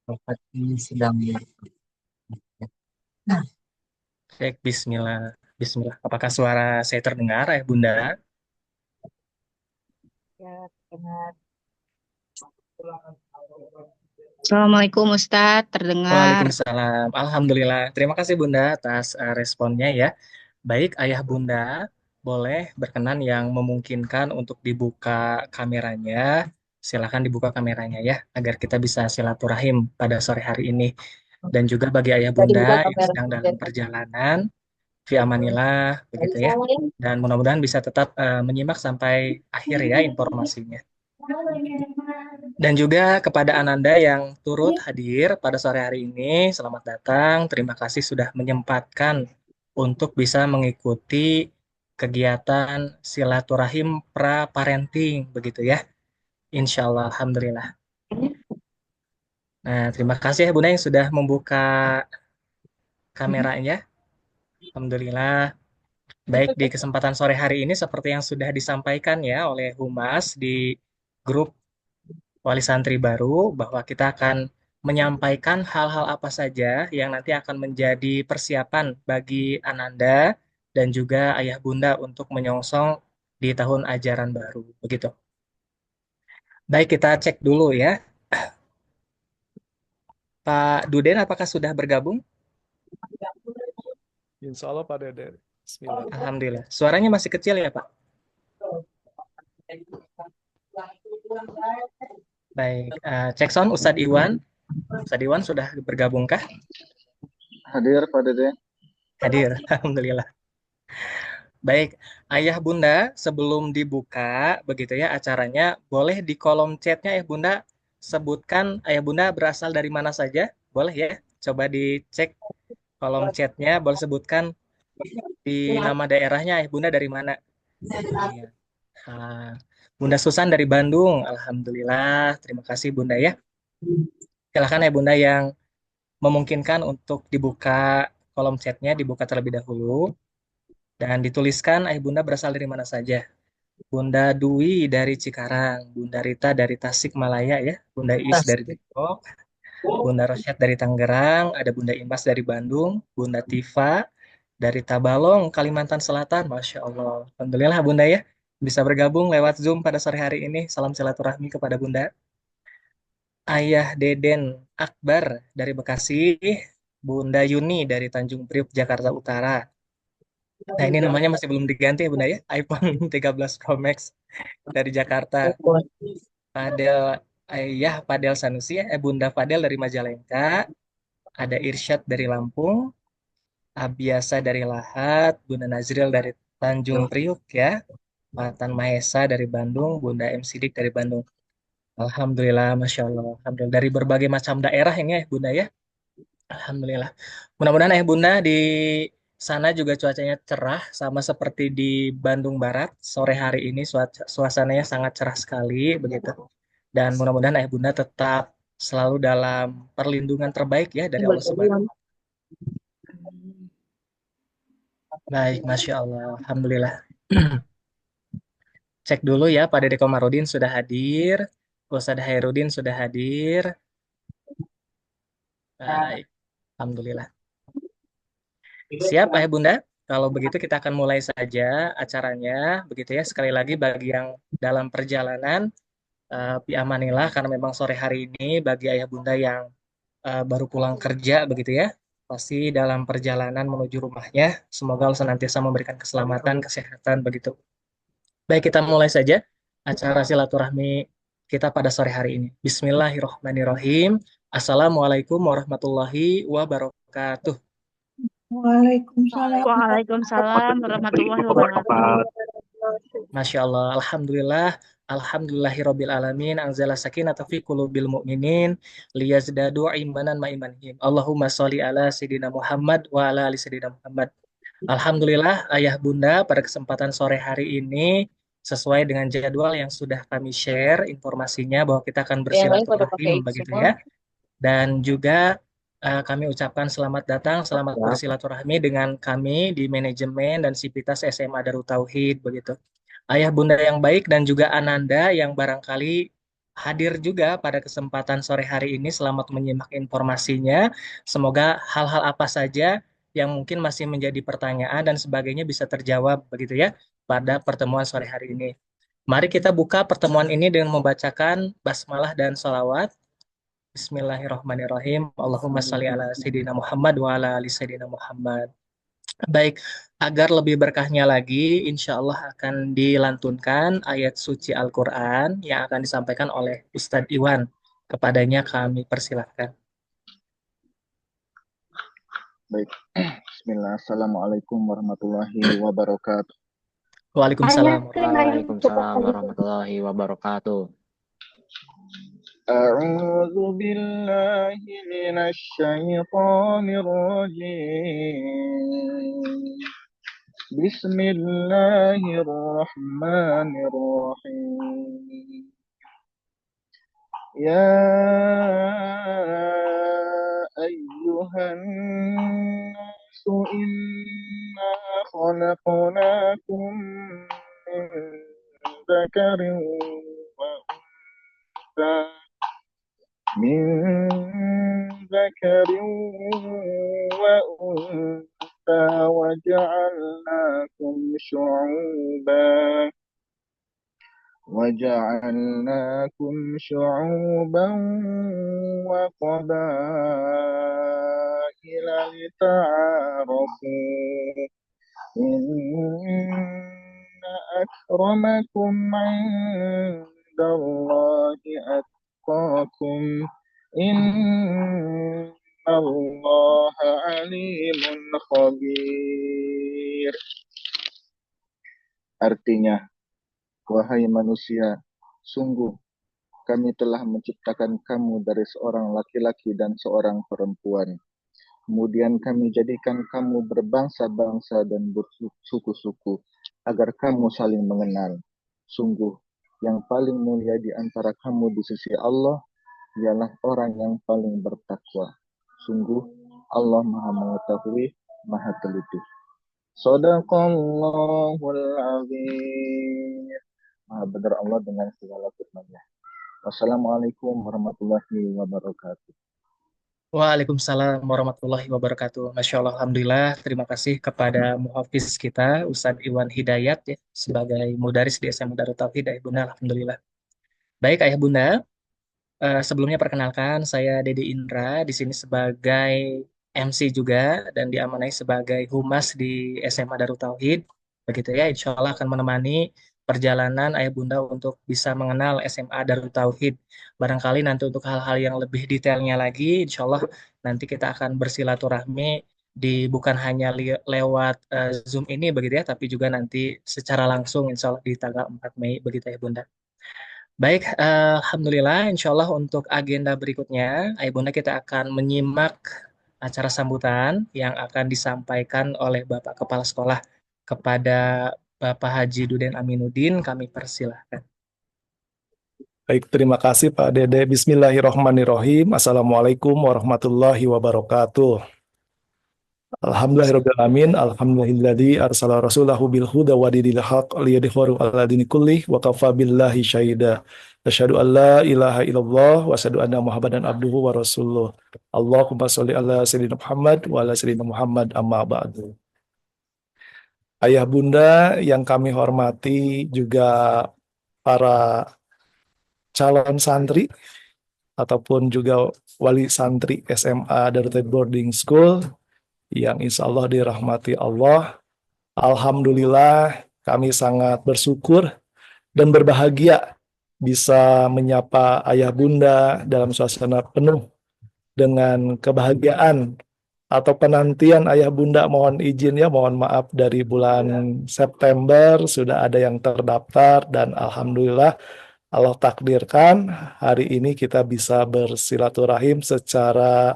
Bapak ini sedang Nah, Cek Bismillah. Bismillah. Apakah suara saya terdengar ya Bunda? ya, dengar. Assalamualaikum Ustadz, terdengar. Waalaikumsalam. Alhamdulillah. Terima kasih Bunda atas responnya ya. Baik, Ayah Bunda, boleh berkenan yang memungkinkan untuk dibuka kameranya. Silakan dibuka kameranya ya, agar kita bisa silaturahim pada sore hari ini. Dan juga bagi Ayah Tadi Bunda buka yang kamera sedang dalam Deden. perjalanan, fi amanillah, begitu ya. Dan mudah-mudahan bisa tetap menyimak sampai akhir ya informasinya. Dan juga kepada Ananda yang turut hadir pada sore hari ini, selamat datang. Terima kasih sudah menyempatkan untuk bisa mengikuti kegiatan silaturahim pra-parenting, begitu ya. Insya Allah, Alhamdulillah. Nah, terima kasih ya Bunda yang sudah membuka kameranya. Alhamdulillah. Baik, di kesempatan sore hari ini seperti yang sudah disampaikan ya oleh Humas di grup Wali Santri baru bahwa kita akan menyampaikan hal-hal apa saja yang nanti akan menjadi persiapan bagi Ananda dan juga Ayah Bunda untuk menyongsong di tahun ajaran baru. Begitu. Baik, kita cek dulu ya. Pak Duden, apakah sudah bergabung? Insya Allah Pak Dede. Bismillah. Alhamdulillah. Suaranya masih kecil ya, Pak? Baik, cek sound Ustadz Iwan. Ustadz Iwan sudah bergabungkah? Hadir Pak Dede. Hadir. Alhamdulillah. Baik, Ayah Bunda, sebelum dibuka begitu ya acaranya, boleh di kolom chatnya ya Bunda sebutkan Ayah Bunda berasal dari mana saja, boleh ya? Coba dicek kolom chatnya, boleh sebutkan di nama daerahnya Ayah Bunda dari mana? Iya. Ah, Bunda Susan dari Bandung, Alhamdulillah. Terima kasih Bunda ya. Silakan ya Bunda yang memungkinkan untuk dibuka kolom chatnya, dibuka terlebih dahulu. Dan dituliskan Ayah Bunda berasal dari mana saja. Bunda Dwi dari Cikarang, Bunda Rita dari Tasikmalaya ya, Bunda Is dari Depok, Bunda Rosyad dari Tangerang, ada Bunda Imas dari Bandung, Bunda Tifa dari Tabalong, Kalimantan Selatan, Masya Allah. Alhamdulillah Bunda ya, bisa bergabung lewat Zoom pada sore hari ini. Salam silaturahmi kepada Bunda. Ayah Deden Akbar dari Bekasi, Bunda Yuni dari Tanjung Priok, Jakarta Utara. Nah ini namanya masih belum diganti ya Bunda ya, iPhone 13 Pro Max dari Jakarta. Fadel Fadel Sanusi ya, Bunda Fadel dari Majalengka, ada Irsyad dari Lampung, Abiasa dari Lahat, Bunda Nazril dari Tanjung Priuk ya, Matan Mahesa dari Bandung, Bunda M Sidik dari Bandung. Alhamdulillah, Masya Allah. Alhamdulillah. Dari berbagai macam daerah ini ya Bunda ya. Alhamdulillah. Mudah-mudahan Bunda di sana juga cuacanya cerah, sama seperti di Bandung Barat. Sore hari ini suasananya sangat cerah sekali, begitu. Dan mudah-mudahan Bunda tetap selalu dalam perlindungan terbaik ya dari Allah Subhanahu. Baik, Masya Allah. Alhamdulillah. Cek dulu ya, Pak Dede Komarudin sudah hadir. Ustadz Hairudin sudah hadir. Baik, Alhamdulillah. Siap, Bunda. Kalau begitu kita akan mulai saja acaranya. Begitu ya, sekali lagi bagi yang dalam perjalanan, Pi Amanillah, karena memang sore hari ini bagi Ayah Bunda yang baru pulang kerja, begitu ya, pasti dalam perjalanan menuju rumahnya, semoga Allah senantiasa memberikan keselamatan, kesehatan, begitu. Baik, kita mulai saja acara silaturahmi kita pada sore hari ini. Bismillahirrahmanirrahim. Assalamualaikum warahmatullahi wabarakatuh. Waalaikumsalam. Waalaikumsalam warahmatullahi wabarakatuh. Masya Allah, Alhamdulillah, Alhamdulillahirabbil alamin, anzala sakinata fi qulubil mu'minin, liyazdadu imanan ma imanihim. Allahumma sholli ala Sayyidina Muhammad wa ala ali Sayyidina Muhammad. Alhamdulillah, Ayah Bunda, pada kesempatan sore hari ini, sesuai dengan jadwal yang sudah kami share informasinya bahwa kita akan Yang lain pada bersilaturahim, pakai itu begitu semua. ya. Dan juga kami ucapkan selamat datang, selamat bersilaturahmi dengan kami di manajemen dan Sivitas SMA Darut Tauhid, begitu. Ayah Bunda yang baik dan juga Ananda yang barangkali hadir juga pada kesempatan sore hari ini. Selamat menyimak informasinya. Semoga hal-hal apa saja yang mungkin masih menjadi pertanyaan dan sebagainya bisa terjawab begitu ya pada pertemuan sore hari ini. Mari kita buka pertemuan ini dengan membacakan basmalah dan sholawat. Bismillahirrahmanirrahim. Allahumma salli ala Sayyidina Muhammad wa ala ali Sayyidina Muhammad. Baik, agar lebih berkahnya lagi, insya Allah akan dilantunkan ayat suci Al-Quran yang akan disampaikan oleh Ustadz Iwan. Kepadanya kami persilahkan. Baik. Bismillah. Assalamualaikum warahmatullahi wabarakatuh. Waalaikumsalam. Waalaikumsalam warahmatullahi wabarakatuh. أعوذ بالله من الشيطان الرجيم بسم الله الرحمن الرحيم يا أيها الناس إنا خلقناكم من ذكر وأنثى وجعلناكم شعوبا وقبائل لتعارفوا إن أكرمكم عند الله أتقاكم إن الله عليم خبير. Artinya, wahai manusia, sungguh kami telah menciptakan kamu dari seorang laki-laki dan seorang perempuan. Kemudian kami jadikan kamu berbangsa-bangsa dan bersuku-suku, agar kamu saling mengenal. Sungguh, yang paling mulia di antara kamu di sisi Allah ialah orang yang paling bertakwa. Sungguh, Allah Maha Mengetahui, Maha Teliti. Shadaqallahul Azim. Maha benar Allah dengan segala firman-Nya. Wassalamualaikum warahmatullahi wabarakatuh. Waalaikumsalam warahmatullahi wabarakatuh. Masya Allah, Alhamdulillah. Terima kasih kepada muhafiz kita, Ustadz Iwan Hidayat, ya, sebagai mudaris di SMA Darut Tauhid, Ayah Bunda. Alhamdulillah. Baik, Ayah Bunda. Sebelumnya perkenalkan, saya Dedi Indra, di sini sebagai MC juga, dan diamanai sebagai humas di SMA Darut Tauhid. Begitu ya, insya Allah akan menemani perjalanan Ayah Bunda untuk bisa mengenal SMA Darut Tauhid. Barangkali nanti untuk hal-hal yang lebih detailnya lagi, insya Allah nanti kita akan bersilaturahmi di bukan hanya lewat Zoom ini begitu ya, tapi juga nanti secara langsung insya Allah di tanggal 4 Mei begitu ya Bunda. Baik, Alhamdulillah, insya Allah untuk agenda berikutnya, Ayah Bunda kita akan menyimak acara sambutan yang akan disampaikan oleh Bapak Kepala Sekolah kepada Bapak Haji Duden Aminuddin. Kami persilahkan. Baik, terima kasih Pak Dede. Bismillahirrahmanirrahim. Assalamualaikum warahmatullahi wabarakatuh. Alhamdulillahirrahmanirrahim. Alhamdulillahilladzi arsala rasulahu bil huda wa dinil haq liyudhhirahu ala dini kullih wa kafa billahi syahida. Asyhadu an la ilaha illallah wa asyhadu anna Muhammadan abduhu wa rasuluh. Allahumma sholli ala sayyidina Muhammad wa ala sayyidina Muhammad amma ba'du. Ayah Bunda yang kami hormati, juga para calon santri ataupun juga wali santri SMA Darut Tauhid Boarding School yang insya Allah dirahmati Allah. Alhamdulillah, kami sangat bersyukur dan berbahagia bisa menyapa Ayah Bunda dalam suasana penuh dengan kebahagiaan atau penantian Ayah Bunda. Mohon izin ya, mohon maaf, dari bulan September sudah ada yang terdaftar dan Alhamdulillah Allah takdirkan hari ini kita bisa bersilaturahim secara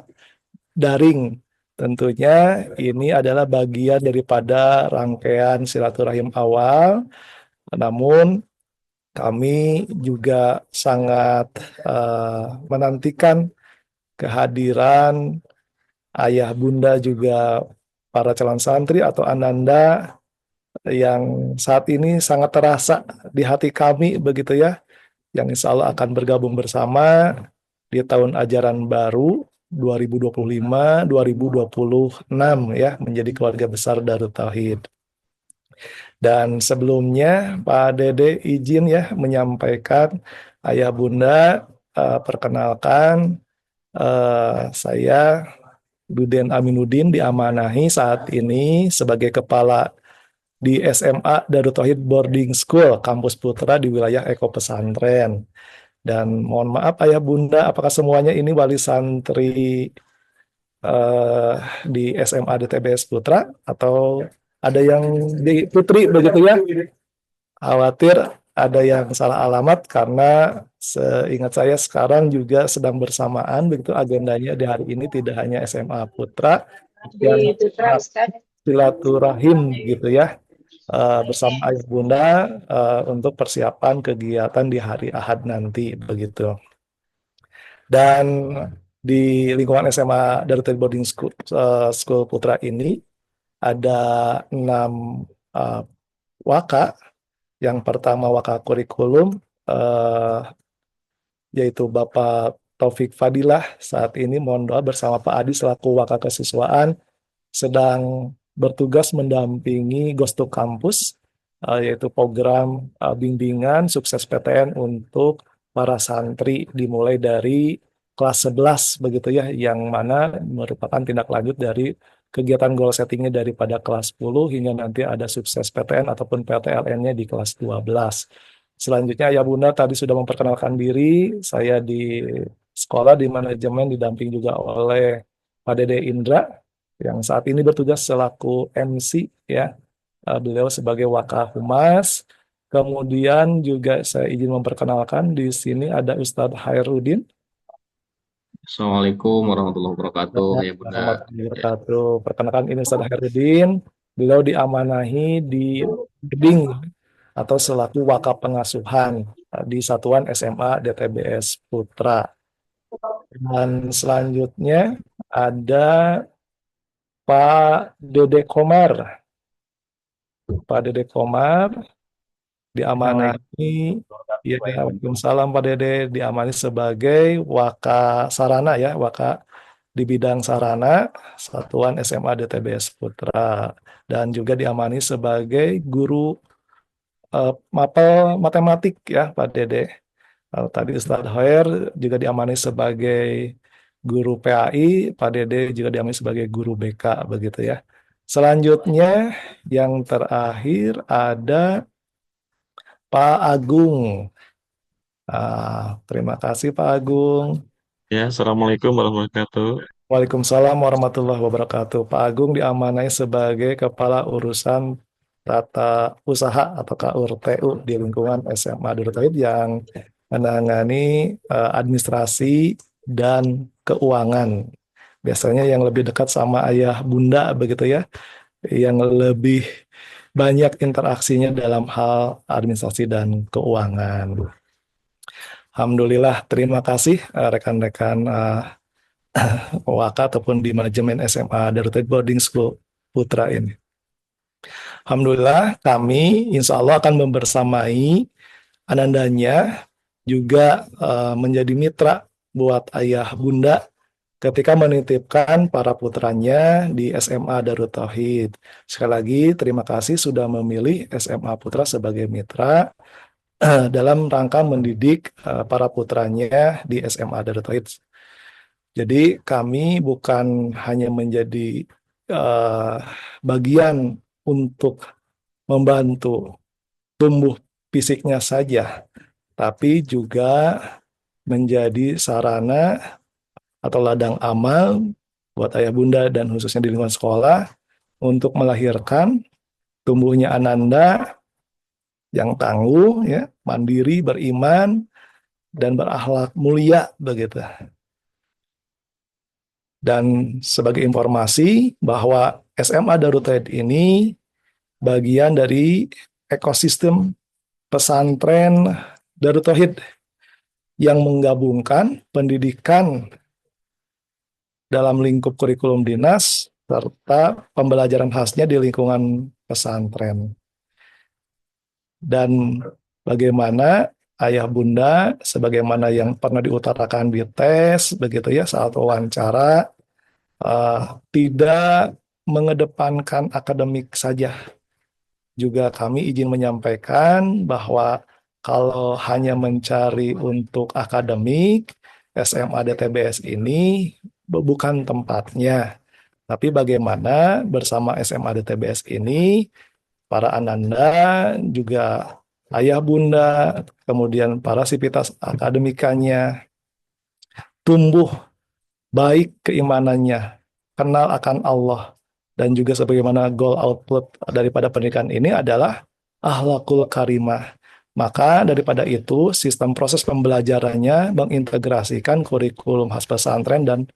daring. Tentunya ini adalah bagian daripada rangkaian silaturahim awal, namun kami juga sangat menantikan kehadiran Ayah Bunda juga para calon santri atau ananda yang saat ini sangat terasa di hati kami begitu ya, yang insya Allah akan bergabung bersama di tahun ajaran baru 2025-2026 ya, menjadi keluarga besar Darut Tauhid. Dan sebelumnya Pak Dede izin ya menyampaikan, Ayah Bunda, perkenalkan, saya Duden Aminuddin diamanahi saat ini sebagai kepala di SMA Darut Tauhid Boarding School Kampus Putra di wilayah Eko Pesantren. Dan mohon maaf Ayah Bunda, apakah semuanya ini wali santri eh, di SMA DTBS Putra atau ada yang di Putri begitu ya? Khawatir ada yang salah alamat karena seingat saya sekarang juga sedang bersamaan begitu agendanya di hari ini, tidak hanya SMA Putra yang silaturahim gitu ya, bersama Ayah Bunda untuk persiapan kegiatan di hari Ahad nanti begitu. Dan di lingkungan SMA Darut Tauhid Boarding School, School Putra ini ada 6 waka. Yang pertama waka kurikulum, yaitu Bapak Taufik Fadilah. Saat ini mohon doa bersama Pak Adi selaku waka kesiswaan sedang bertugas mendampingi Ghost to Campus, yaitu program bimbingan sukses PTN untuk para santri dimulai dari kelas 11 begitu ya, yang mana merupakan tindak lanjut dari kegiatan goal settingnya daripada kelas 10 hingga nanti ada sukses PTN ataupun PTLN-nya di kelas 12. Selanjutnya ya Bunda tadi sudah memperkenalkan diri, saya di sekolah di manajemen didamping juga oleh Pak Dede Indra yang saat ini bertugas selaku MC ya. Beliau sebagai Wakahumas. Kemudian juga saya izin memperkenalkan di sini ada Ustadz Hairudin. Assalamualaikum warahmatullahi wabarakatuh, ya Bunda. Warahmatullahi wabarakatuh. Perkenalkan ini Ustadz Hairudin. Beliau diamanahi di Geding atau selaku Wakap Pengasuhan di Satuan SMA DTBS Putra. Dan selanjutnya ada Pak Dede Komar. Pak Dede Komar diamanahi, ya, Waalaikumsalam Pak Dede, diamanahi sebagai Waka Sarana ya, Waka di bidang sarana Satuan SMA DTBS Putra, dan juga diamanahi sebagai guru mapel matematik ya Pak Dede. Tadi Ustadz Hoer juga diamanahi sebagai guru PAI, Pak Dede juga diamanahi sebagai guru BK begitu ya. Selanjutnya yang terakhir ada Pak Agung. Terima kasih Pak Agung. Ya, Assalamualaikum warahmatullahi wabarakatuh. Waalaikumsalam warahmatullahi wabarakatuh. Pak Agung diamanai sebagai Kepala Urusan Tata Usaha atau KURTU di lingkungan SMA Darut Tauhid yang menangani administrasi dan keuangan. Biasanya yang lebih dekat sama Ayah Bunda begitu ya, yang lebih banyak interaksinya dalam hal administrasi dan keuangan. Alhamdulillah, terima kasih rekan-rekan Waka ataupun di manajemen SMA Darut Tauhid Boarding School Putra ini. Alhamdulillah kami insya Allah akan membersamai anandanya juga menjadi mitra buat Ayah Bunda ketika menitipkan para putranya di SMA Darut Tauhid. Sekali lagi terima kasih sudah memilih SMA Putra sebagai mitra dalam rangka mendidik para putranya di SMA Darut Tauhid. Jadi kami bukan hanya menjadi bagian untuk membantu tumbuh fisiknya saja, tapi juga menjadi sarana atau ladang amal buat ayah bunda dan khususnya di lingkungan sekolah untuk melahirkan tumbuhnya ananda yang tangguh, ya, mandiri, beriman, dan berakhlak mulia begitu. Dan sebagai informasi bahwa SMA Darut Tauhid ini bagian dari ekosistem pesantren Darut Tauhid yang menggabungkan pendidikan dalam lingkup kurikulum dinas serta pembelajaran khasnya di lingkungan pesantren. Dan bagaimana ayah bunda sebagaimana yang pernah diutarakan di tes begitu ya saat wawancara, eh, tidak mengedepankan akademik saja. Juga kami izin menyampaikan bahwa kalau hanya mencari untuk akademik, SMA DTBS ini bukan tempatnya. Tapi bagaimana bersama SMA DTBS ini, para ananda, juga ayah bunda, kemudian para sivitas akademikanya, tumbuh baik keimanannya, kenal akan Allah, dan juga sebagaimana goal output daripada pendidikan ini adalah akhlakul karimah. Maka daripada itu, sistem proses pembelajarannya mengintegrasikan kurikulum khas pesantren dan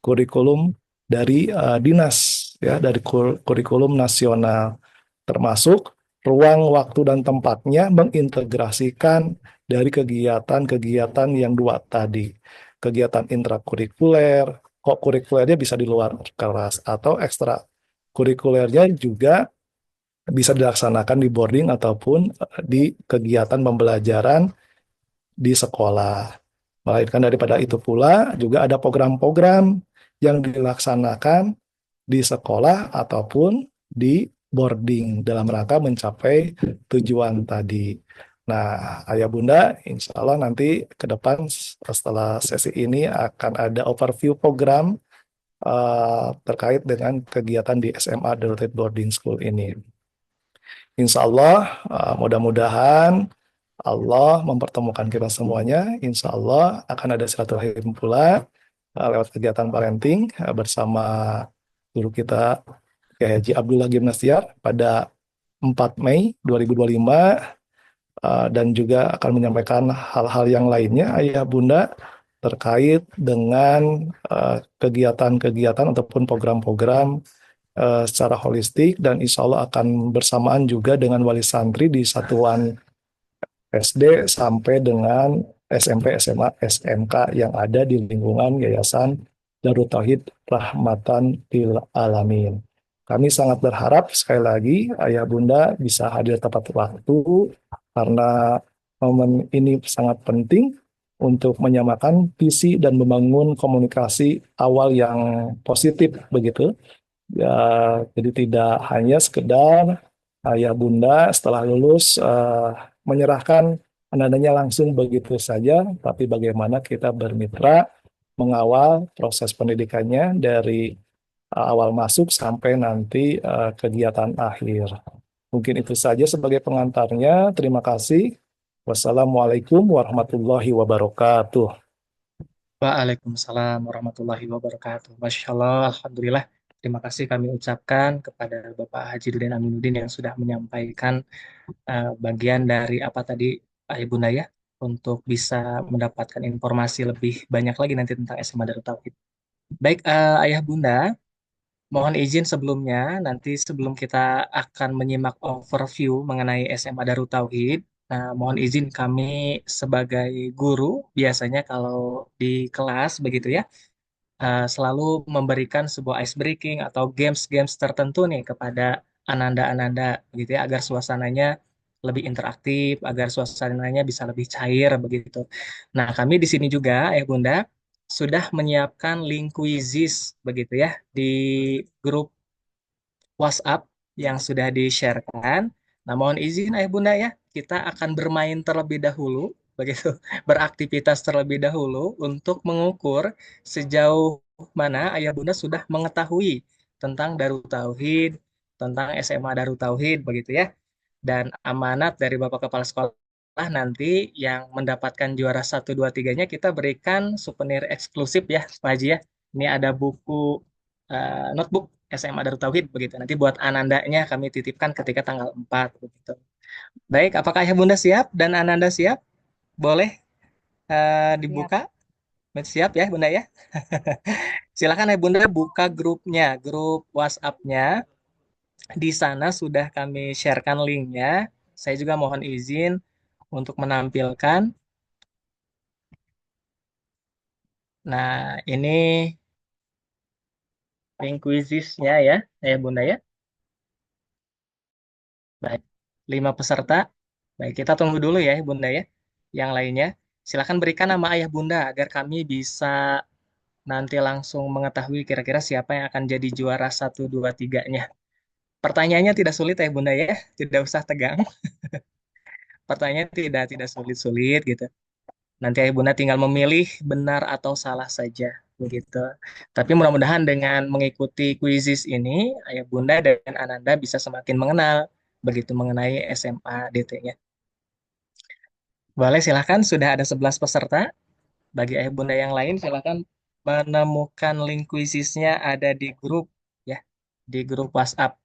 kurikulum dari dinas, ya, dari kurikulum nasional, termasuk ruang waktu dan tempatnya mengintegrasikan dari kegiatan-kegiatan yang dua tadi, kegiatan intrakurikuler, kok kurikulernya bisa di luar kelas, atau ekstra kurikulernya juga bisa dilaksanakan di boarding ataupun di kegiatan pembelajaran di sekolah. Melainkan daripada itu pula juga ada program-program yang dilaksanakan di sekolah ataupun di boarding dalam rangka mencapai tujuan tadi. Nah, Ayah Bunda, insya Allah nanti ke depan setelah sesi ini akan ada overview program terkait dengan kegiatan di SMA Darurat Boarding School ini. Insya Allah, mudah-mudahan Allah mempertemukan kita semuanya. Insya Allah akan ada silaturahim pula lewat kegiatan parenting bersama guru kita Kiai Haji Abdullah Gimnastiar pada 4 Mei 2025, dan juga akan menyampaikan hal-hal yang lainnya Ayah Bunda terkait dengan kegiatan-kegiatan ataupun program-program secara holistik, dan insya Allah akan bersamaan juga dengan wali santri di satuan SD sampai dengan SMP, SMA, SMK yang ada di lingkungan Yayasan Darut Tauhid Rahmatan Lil Alamin. Kami sangat berharap sekali lagi Ayah Bunda bisa hadir tepat waktu karena momen ini sangat penting untuk menyamakan visi dan membangun komunikasi awal yang positif begitu. Ya, jadi tidak hanya sekedar Ayah Bunda setelah lulus menyerahkan anak-anaknya langsung begitu saja, tapi bagaimana kita bermitra mengawal proses pendidikannya dari awal masuk sampai nanti kegiatan akhir. Mungkin itu saja sebagai pengantarnya. Terima kasih. Wassalamualaikum warahmatullahi wabarakatuh. Waalaikumsalam warahmatullahi wabarakatuh. Masya Allah, Alhamdulillah. Terima kasih kami ucapkan kepada Bapak Haji Dudin Aminuddin yang sudah menyampaikan bagian dari apa tadi Ayah Bunda ya, untuk bisa mendapatkan informasi lebih banyak lagi nanti tentang SMA Darut Tauhid. Baik, Ayah Bunda, mohon izin sebelumnya, nanti sebelum kita akan menyimak overview mengenai SMA Darut Tauhid, nah, mohon izin kami sebagai guru, biasanya kalau di kelas begitu ya, selalu memberikan sebuah ice breaking atau games-games tertentu nih kepada ananda-ananda begitu ya, agar suasananya lebih interaktif, agar suasananya bisa lebih cair begitu. Nah, kami di sini juga ya Bunda sudah menyiapkan link quizzes begitu ya di grup WhatsApp yang sudah di-sharekan. Nah, mohon izin Ayah Bunda ya, kita akan bermain terlebih dahulu, begitu, beraktivitas terlebih dahulu untuk mengukur sejauh mana Ayah Bunda sudah mengetahui tentang Darut Tauhid, tentang SMA Darut Tauhid, begitu ya. Dan amanat dari Bapak Kepala Sekolah nanti yang mendapatkan juara 1, 2, 3-nya kita berikan souvenir eksklusif ya, Pak Haji ya. Ini ada buku notebook SMA Darut Tauhid begitu. Nanti buat anandanya kami titipkan ketika tanggal 4 begitu. Baik, apakah Ayah Bunda siap dan Ananda siap? Boleh dibuka? Siap ya Bunda ya? Silakan Ayah Bunda buka grupnya, grup WhatsApp-nya. Di sana sudah kami sharekan linknya. Saya juga mohon izin untuk menampilkan. Nah, ini link quizzes-nya ya, Ayah Bunda ya. Baik, 5 peserta. Baik, kita tunggu dulu ya, Bunda ya. yang lainnya. Silakan berikan nama ayah bunda agar kami bisa nanti langsung mengetahui kira-kira siapa yang akan jadi juara satu 2 3-nya. Pertanyaannya tidak sulit ya bunda ya, tidak usah tegang. Pertanyaannya tidak sulit-sulit gitu. Nanti ayah bunda tinggal memilih benar atau salah saja begitu. Tapi mudah-mudahan dengan mengikuti kuisis ini, ayah bunda dan Ananda bisa semakin mengenal begitu mengenai SMA DT-nya. Boleh silahkan, sudah ada 11 peserta. Bagi ayah bunda yang lain silahkan menemukan link kuisisnya ada di grup ya, di grup WhatsApp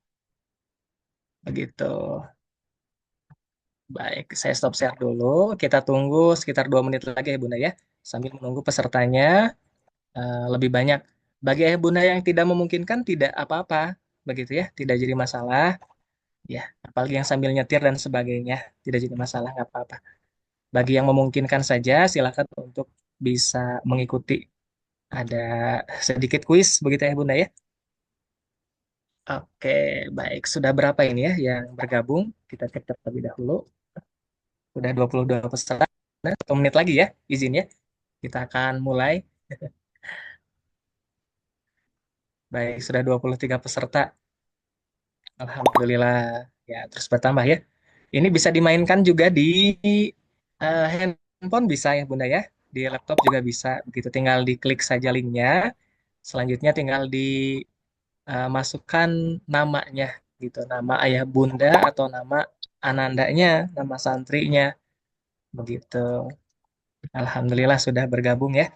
begitu. Baik, saya stop share dulu. Kita tunggu sekitar 2 menit lagi ya bunda ya, sambil menunggu pesertanya lebih banyak. Bagi ayah bunda yang tidak memungkinkan tidak apa-apa begitu ya, tidak jadi masalah ya. Apalagi yang sambil nyetir dan sebagainya tidak jadi masalah, nggak apa-apa. Bagi yang memungkinkan saja silakan untuk bisa mengikuti. Ada sedikit kuis begitu ya bunda ya. Oke, baik. Sudah berapa ini ya yang bergabung? Kita cek terlebih dahulu. Sudah 22 peserta. Nah, 1 menit lagi ya izinnya. Kita akan mulai. Baik, sudah 23 peserta. Alhamdulillah. Ya, terus bertambah ya. Ini bisa dimainkan juga di handphone bisa ya bunda ya. Di laptop juga bisa. Begitu tinggal diklik saja linknya. Selanjutnya tinggal dimasukkan namanya gitu. Nama ayah bunda atau nama anandanya, nama santrinya. Begitu. Alhamdulillah sudah bergabung ya.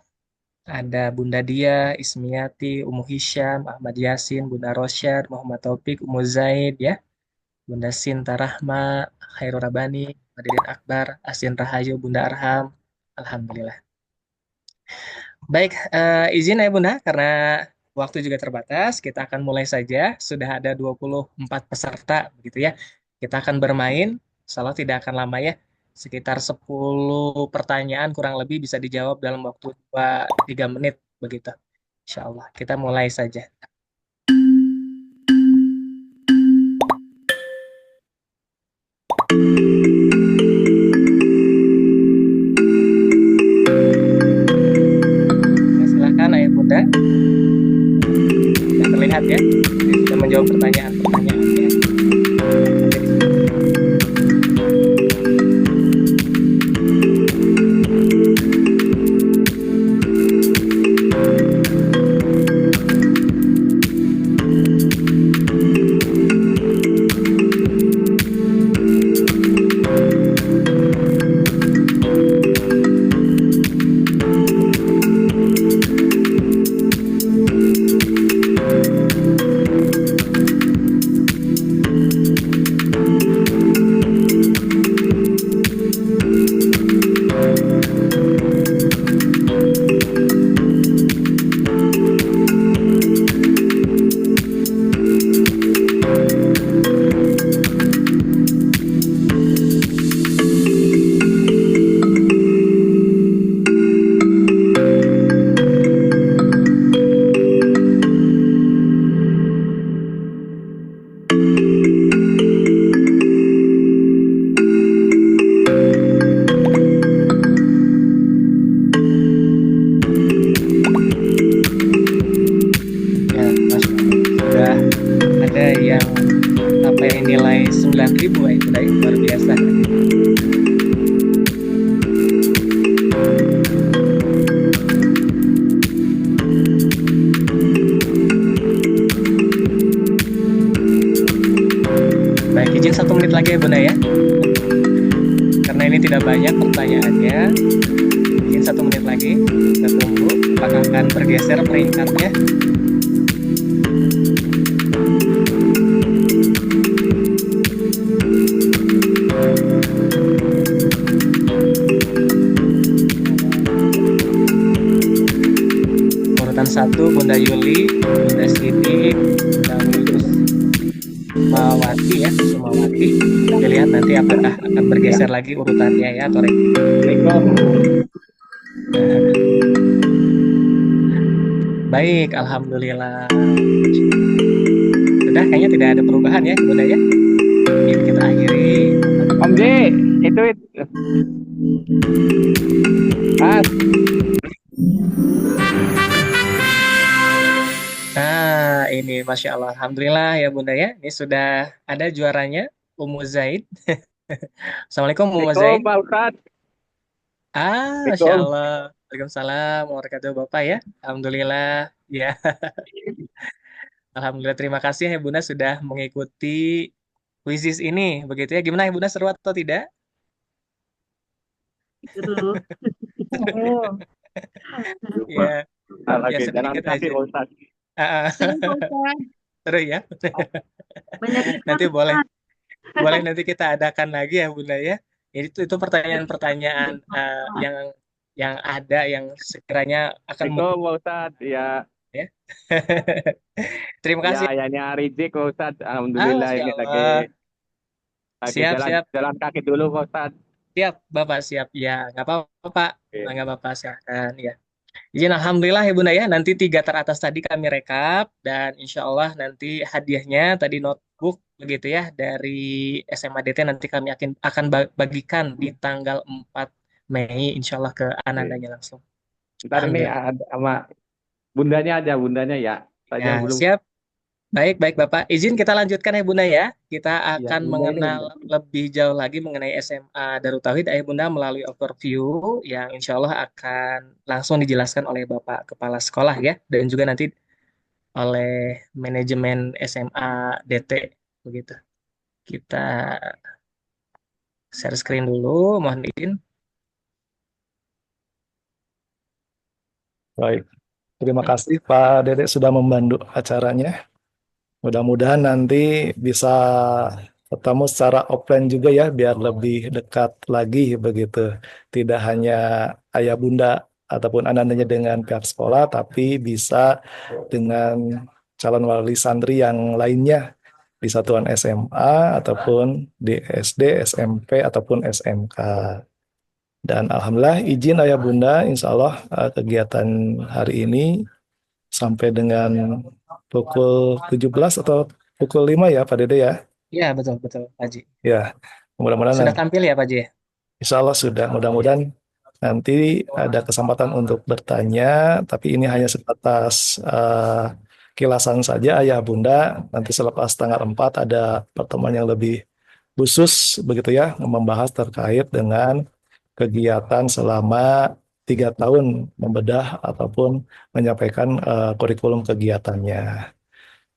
Ada Bunda Dia, Ismiati, Umu Hisham, Ahmad Yasin, Bunda Rosyad, Muhammad Taufik, Umu Zaid ya. Bunda Sinta Rahma, Khairul Rabani, Madidin Akbar, Asin Rahayu, Bunda Arham. Alhamdulillah. Baik, izin ya Bunda, karena waktu juga terbatas, kita akan mulai saja. Sudah ada 24 peserta, begitu ya. Kita akan bermain, salah tidak akan lama ya. Sekitar 10 pertanyaan kurang lebih bisa dijawab dalam waktu 2-3 menit, begitu. Insya Allah, kita mulai saja. Silakan ayah bunda. Sudah terlihat ya, sudah menjawab pertanyaan-pertanyaannya. Nilai 9.000 itu dari luar biasa. Baik, izin 1 menit lagi ya Bunda ya. Karena ini tidak banyak pertanyaannya. Izin 1 menit lagi. Kita tunggu apakah akan bergeser peringkatnya. Satu Bunda Yuli, Bunda Siti, Bunda Wilus Sumawati ya, Sumawati. Kita lihat nanti apakah akan bergeser lagi urutannya ya atau baik, alhamdulillah. Sudah kayaknya tidak ada perubahan ya Bunda ya. Ini kita akhiri. Om J, itu Nah, ini Masya Allah. Alhamdulillah ya Bunda ya. Ini sudah ada juaranya, Umu Zaid. Assalamualaikum Umu Zaid. Pak Ustadz. Masya Allah. Waalaikumsalam warahmatullahi wabarakatuh Bapak ya. Alhamdulillah. Ya, Alhamdulillah terima kasih ya Bunda sudah mengikuti quizzes ini. Begitu ya. Gimana ya Bunda, seru atau tidak? Seru. Oh, Ya, ya Lagi jalan sedikit kaki aja. Pak Ustadz. Ah, seru Pak Ustadz. seru ya. Banyak Nanti hikmah. boleh nanti kita adakan lagi ya Bunda ya. Itu pertanyaan-pertanyaan yang ada yang sekiranya akan Assalamualaikum Pak Ustadz. Ya, ya. Terima kasih. ya ini Rizik Pak Ustadz. Alhamdulillah Masya ini Allah. lagi Siap, siap. jalan kaki dulu Pak Ustadz. Siap, Bapak siap. Ya, nggak apa-apa, Pak. Oke. Nggak apa-apa, silakan. Ya. Izin Alhamdulillah ya Bunda ya. Nanti 3 teratas tadi kami rekap. Dan insya Allah nanti hadiahnya tadi notebook begitu ya. Dari SMA DT nanti kami akan bagikan di tanggal 4 Mei insya Allah ke anandanya langsung. Ntar ini Alhamdulillah. ada sama bundanya ya. Saya Ya, belum. siap. Baik, baik Bapak. Izin kita lanjutkan ya Bunda ya. Kita Ya, akan Bunda mengenal ini. lebih jauh lagi mengenai SMA Darut Tauhid ya Bunda melalui overview yang insya Allah akan langsung dijelaskan oleh Bapak Kepala Sekolah ya. Dan juga nanti oleh manajemen SMA DT begitu. Kita share screen dulu, mohon izin. Baik, terima kasih Pak Dede sudah membantu acaranya. Mudah-mudahan nanti bisa ketemu secara offline juga ya, biar lebih dekat lagi begitu. Tidak hanya ayah bunda ataupun anak-anaknya dengan pihak sekolah, tapi bisa dengan calon wali santri yang lainnya di satuan SMA ataupun di SD, SMP ataupun SMK. Dan alhamdulillah izin ayah bunda, insya Allah kegiatan hari ini sampai dengan pukul 17 atau pukul 5 ya Pak Dede ya. Ya, betul, betul, Pak Haji. Ya, mudah-mudahan Sudah nanti, tampil ya, Pak Haji? insya Allah sudah. Mudah-mudahan nanti ada kesempatan untuk bertanya, tapi ini hanya sebatas kilasan saja ayah bunda. Nanti selepas tanggal 4 ada pertemuan yang lebih khusus begitu ya, membahas terkait dengan kegiatan selama 3 tahun membedah ataupun menyampaikan kurikulum kegiatannya.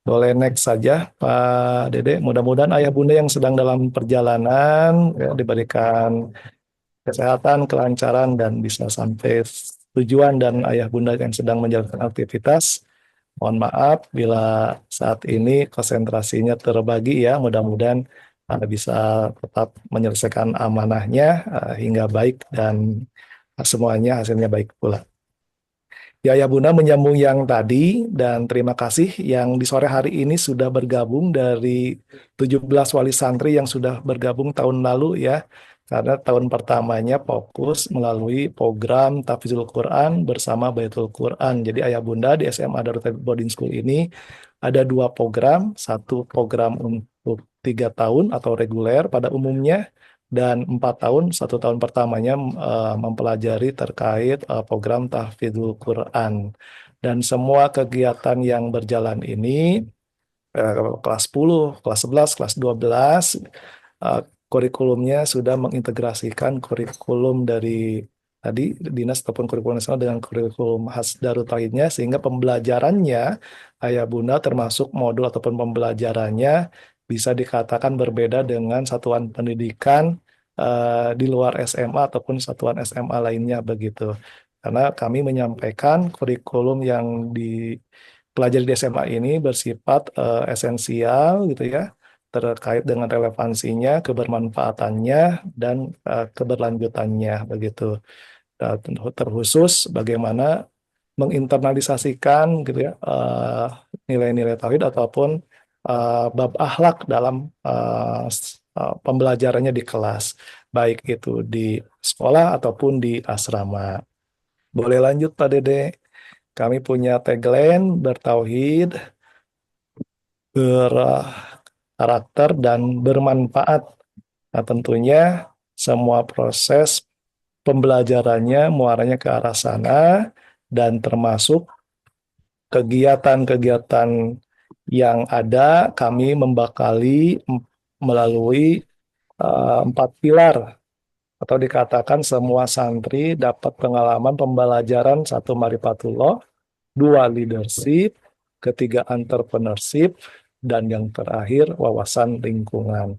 Boleh next saja Pak Dede. Mudah-mudahan ayah bunda yang sedang dalam perjalanan ya, diberikan kesehatan, kelancaran, dan bisa sampai tujuan, dan ayah bunda yang sedang menjalankan aktivitas. Mohon maaf bila saat ini konsentrasinya terbagi ya. Mudah-mudahan bisa tetap menyelesaikan amanahnya hingga baik dan semuanya hasilnya baik pula. Ya Bunda menyambung yang tadi, dan terima kasih yang di sore hari ini sudah bergabung dari 17 wali santri yang sudah bergabung tahun lalu ya. Karena tahun pertamanya fokus melalui program Tahfidzul Quran bersama Baitul Quran. Jadi ayah bunda di SMA Darut Tauhid Boarding School ini ada 2 program. Satu program untuk 3 tahun atau reguler pada umumnya, dan 4 tahun, 1 tahun pertamanya mempelajari terkait program Tahfidzul Quran. Dan semua kegiatan yang berjalan ini, kelas 10, kelas 11, kelas 12, kurikulumnya sudah mengintegrasikan kurikulum dari tadi dinas ataupun kurikulum nasional dengan kurikulum khas Darut Tauhidnya, sehingga pembelajarannya ayah bunda termasuk modul ataupun pembelajarannya bisa dikatakan berbeda dengan satuan pendidikan di luar SMA ataupun satuan SMA lainnya begitu. Karena kami menyampaikan kurikulum yang dipelajari di SMA ini bersifat esensial gitu ya, terkait dengan relevansinya, kebermanfaatannya, dan keberlanjutannya begitu. Terkhusus bagaimana menginternalisasikan gitu ya nilai-nilai tauhid ataupun bab akhlak dalam pembelajarannya di kelas, baik itu di sekolah ataupun di asrama. Boleh lanjut Pak Dede. Kami punya tagline bertauhid, berkarakter, dan bermanfaat. Nah, tentunya semua proses pembelajarannya muaranya ke arah sana, dan termasuk kegiatan-kegiatan yang ada kami membekali melalui 4 pilar, atau dikatakan semua santri dapat pengalaman pembelajaran: 1, Marifatullah; 2, leadership; 3, entrepreneurship; dan yang terakhir, wawasan lingkungan.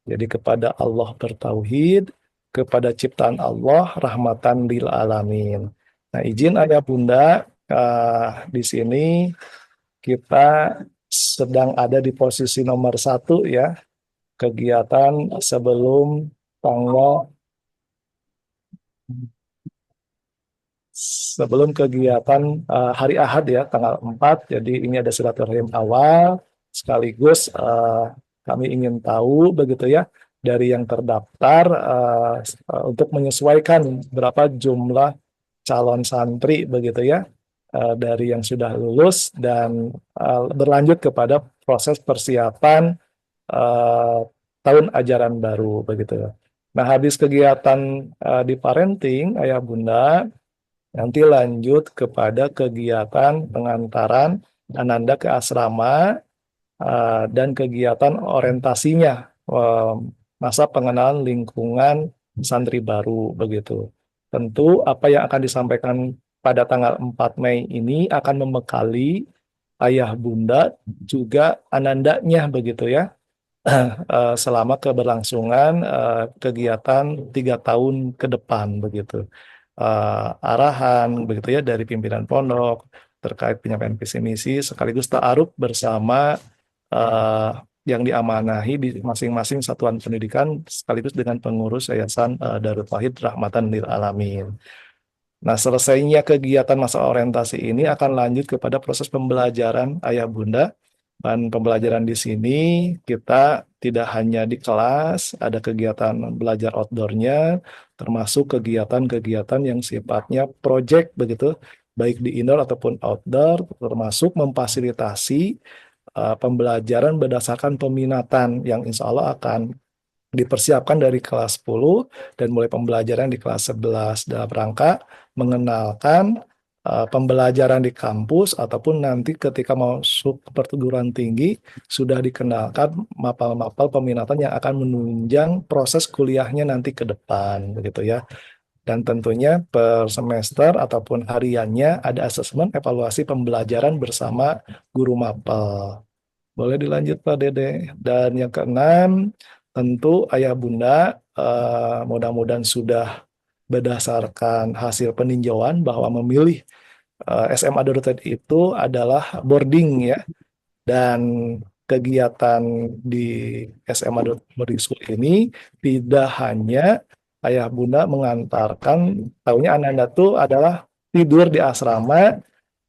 Jadi kepada Allah bertauhid, kepada ciptaan Allah, rahmatan lil alamin. Nah, izin ayah bunda, di sini kita sedang ada di posisi nomor 1 ya, kegiatan sebelum kegiatan hari Ahad ya, tanggal 4. Jadi ini ada silaturahim awal, sekaligus kami ingin tahu begitu ya, dari yang terdaftar, untuk menyesuaikan berapa jumlah calon santri begitu ya, dari yang sudah lulus, dan berlanjut kepada proses persiapan tahun ajaran baru begitu. Nah, habis kegiatan di parenting ayah bunda, nanti lanjut kepada kegiatan pengantaran Ananda ke asrama, dan kegiatan orientasinya, masa pengenalan lingkungan santri baru begitu. Tentu apa yang akan disampaikan pada tanggal 4 Mei ini akan membekali ayah bunda juga anandanya begitu ya, selama keberlangsungan kegiatan 3 tahun ke depan begitu. Arahan begitu ya dari pimpinan pondok terkait penyampaian visi misi, sekaligus ta'aruf bersama yang diamanahi di masing-masing satuan pendidikan, sekaligus dengan pengurus Yayasan Darut Tauhid Rahmatan Lil Alamin. Nah, selesainya kegiatan masa orientasi ini akan lanjut kepada proses pembelajaran ayah bunda. Dan pembelajaran di sini kita tidak hanya di kelas, ada kegiatan belajar outdoor-nya, termasuk kegiatan-kegiatan yang sifatnya project begitu, baik di indoor ataupun outdoor, termasuk memfasilitasi pembelajaran berdasarkan peminatan yang insya Allah akan dipersiapkan dari kelas 10 dan mulai pembelajaran di kelas 11 dalam rangka mengenalkan pembelajaran di kampus, ataupun nanti ketika masuk perguruan tinggi sudah dikenalkan mapal-mapal peminatan yang akan menunjang proses kuliahnya nanti ke depan begitu ya. Dan tentunya per semester ataupun hariannya ada asesmen evaluasi pembelajaran bersama guru mapel. Boleh dilanjut Pak Dede. Dan yang keenam, tentu ayah bunda mudah-mudahan sudah berdasarkan hasil peninjauan bahwa memilih SMA Darut Tauhid itu adalah boarding ya. Dan kegiatan di SMA Darut Boarding School ini tidak hanya ayah bunda mengantarkan, tahunya Ananda tuh adalah tidur di asrama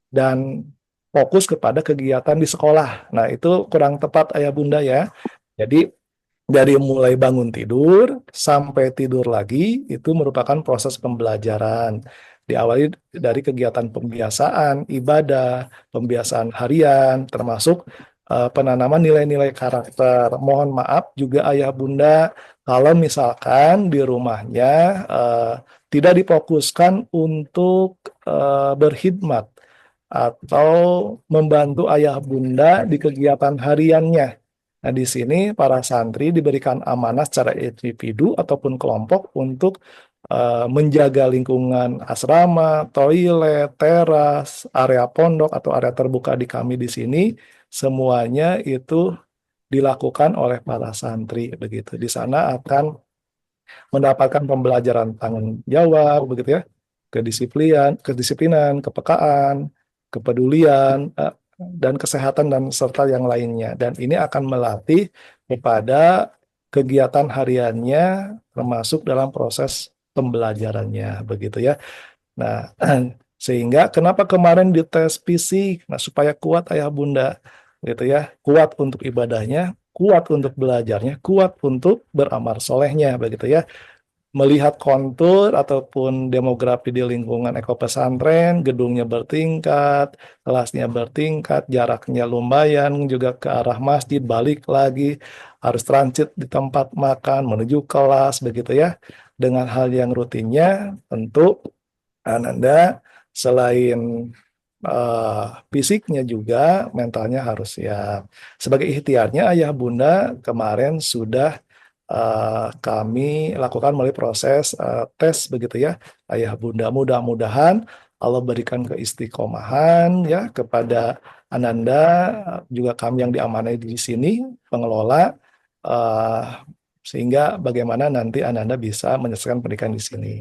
dan fokus kepada kegiatan di sekolah. Nah, itu kurang tepat ayah bunda ya. Jadi dari mulai bangun tidur sampai tidur lagi itu merupakan proses pembelajaran. Diawali dari kegiatan pembiasaan, ibadah, pembiasaan harian, termasuk penanaman nilai-nilai karakter. Mohon maaf juga ayah bunda kalau misalkan di rumahnya tidak difokuskan untuk berkhidmat atau membantu ayah bunda di kegiatan hariannya. Nah, di sini para santri diberikan amanah secara individu ataupun kelompok untuk menjaga lingkungan asrama, toilet, teras, area pondok atau area terbuka di kami di sini, semuanya itu dilakukan oleh para santri begitu. Di sana akan mendapatkan pembelajaran tanggung jawab begitu ya, kedisiplinan, kepekaan, kepedulian, dan kesehatan dan serta yang lainnya. Dan ini akan melatih kepada kegiatan hariannya termasuk dalam proses pembelajarannya begitu ya. Nah, sehingga kenapa kemarin dites fisik? Nah, supaya kuat ayah bunda gitu ya, kuat untuk ibadahnya, kuat untuk belajarnya, kuat untuk beramal solehnya begitu ya. Melihat kontur ataupun demografi di lingkungan eko pesantren, gedungnya bertingkat, kelasnya bertingkat, jaraknya lumayan, juga ke arah masjid, balik lagi, harus transit di tempat makan, menuju kelas, begitu ya. dengan hal yang rutinnya, tentu Ananda selain fisiknya juga mentalnya harus siap. Sebagai ikhtiarnya ayah bunda kemarin sudah kami lakukan melalui proses tes begitu ya ayah bunda. Mudah-mudahan Allah berikan keistiqomahan ya kepada Ananda, juga kami yang diamanai di sini pengelola, eh, sehingga bagaimana nanti Ananda bisa menyelesaikan pendidikan di sini.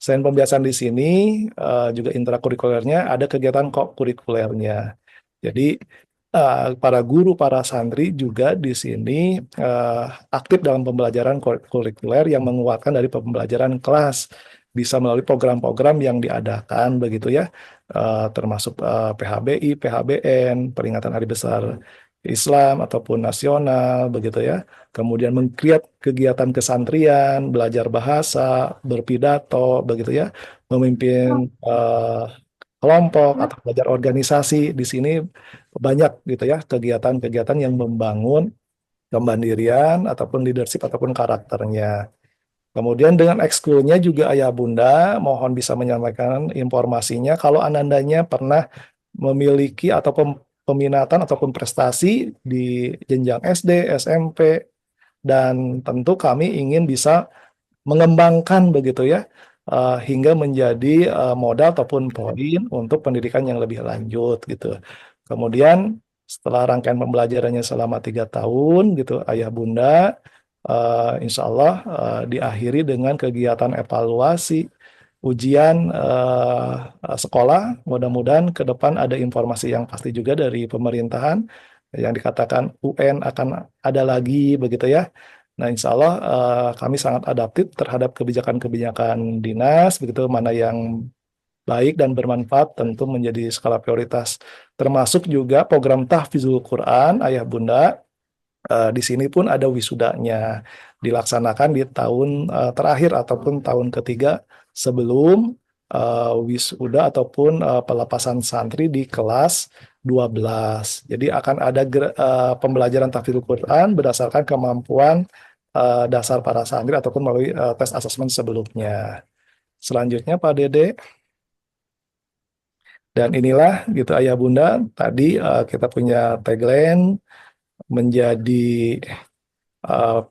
Selain pembiasan di sini, juga intrakurikulernya ada kegiatan kok kurikulernya. Jadi para guru, para santri juga di sini aktif dalam pembelajaran kurikuler yang menguatkan dari pembelajaran kelas, bisa melalui program-program yang diadakan begitu ya, termasuk PHBI, PHBN, peringatan Hari Besar Islam ataupun nasional begitu ya. Kemudian mengkreat kegiatan kesantrian, belajar bahasa, berpidato begitu ya, memimpin kelompok atau belajar organisasi. Di sini banyak gitu ya kegiatan-kegiatan yang membangun kemandirian ataupun leadership ataupun karakternya. Kemudian dengan ekskulnya juga ayah bunda mohon bisa menyampaikan informasinya kalau anandanya pernah memiliki atau peminatan ataupun prestasi di jenjang SD, SMP, dan tentu kami ingin bisa mengembangkan begitu ya, hingga menjadi modal ataupun poin untuk pendidikan yang lebih lanjut gitu. Kemudian setelah rangkaian pembelajarannya selama 3 tahun gitu, ayah bunda insya Allah diakhiri dengan kegiatan evaluasi ujian sekolah. Mudah-mudahan ke depan ada informasi yang pasti juga dari pemerintahan yang dikatakan UN akan ada lagi begitu ya. Nah, insya Allah kami sangat adaptif terhadap kebijakan-kebijakan dinas begitu, mana yang baik dan bermanfaat tentu menjadi skala prioritas. Termasuk juga program tahfizul Quran ayah bunda. Di sini pun ada wisudanya dilaksanakan di tahun terakhir ataupun tahun ketiga sebelum wisuda ataupun pelepasan santri di kelas 12. Jadi akan ada pembelajaran tahfidzul Quran berdasarkan kemampuan dasar para santri ataupun melalui tes asesmen sebelumnya. Selanjutnya Pak Dede. Dan inilah gitu ayah bunda tadi kita punya tagline menjadi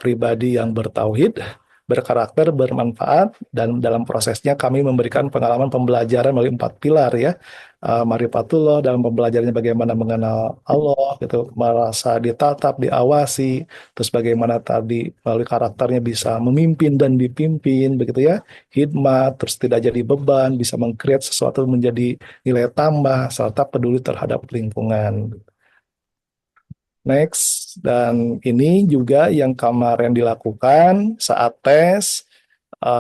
pribadi yang bertauhid, berkarakter, bermanfaat, dan dalam prosesnya kami memberikan pengalaman pembelajaran melalui 4 pilar ya. Marifatullah dalam pembelajarannya bagaimana mengenal Allah, gitu, merasa ditatap, diawasi, terus bagaimana tadi melalui karakternya bisa memimpin dan dipimpin, begitu ya, hikmat, terus tidak jadi beban, bisa mengkreat sesuatu menjadi nilai tambah, serta peduli terhadap lingkungan. Next, dan ini juga yang kemarin dilakukan saat tes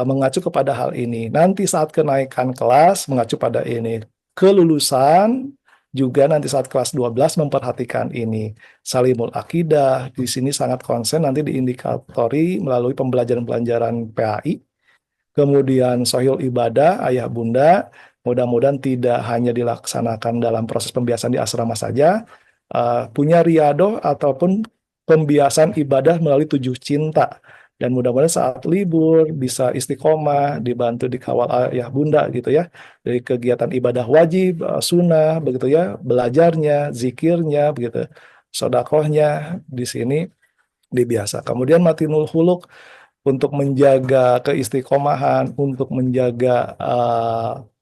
mengacu kepada hal ini. Nanti saat kenaikan kelas mengacu pada ini. Kelulusan juga nanti saat kelas 12 memperhatikan ini. Salimul akidah di sini sangat konsen nanti diindikatori melalui pembelajaran-pembelajaran PAI. Kemudian sohil ibadah ayah bunda mudah-mudahan tidak hanya dilaksanakan dalam proses pembiasan di asrama saja, punya riado ataupun pembiasan ibadah melalui 7 cinta, dan mudah-mudahan saat libur bisa istiqomah dibantu dikawal ayah bunda gitu ya dari kegiatan ibadah wajib, sunnah begitu ya, belajarnya, zikirnya begitu, sodakohnya di sini dibiasa. Kemudian matinul huluk untuk menjaga keistiqomahan, untuk menjaga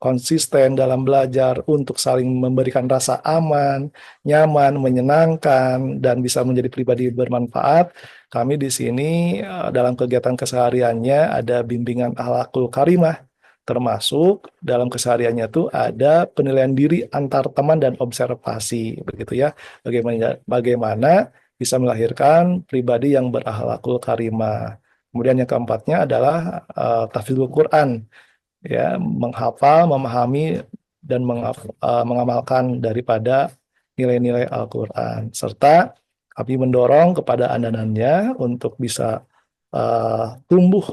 konsisten dalam belajar, untuk saling memberikan rasa aman, nyaman, menyenangkan, dan bisa menjadi pribadi bermanfaat. Kami di sini dalam kegiatan kesehariannya ada bimbingan akhlakul karimah, termasuk dalam kesehariannya itu ada penilaian diri antar teman dan observasi, begitu ya. Bagaimana bisa melahirkan pribadi yang berakhlakul karimah. Kemudian yang keempatnya adalah tahfidzul Quran, ya, menghafal, memahami, dan mengamalkan daripada nilai-nilai Al-Quran. Serta kami mendorong kepada anak-anaknya untuk bisa tumbuh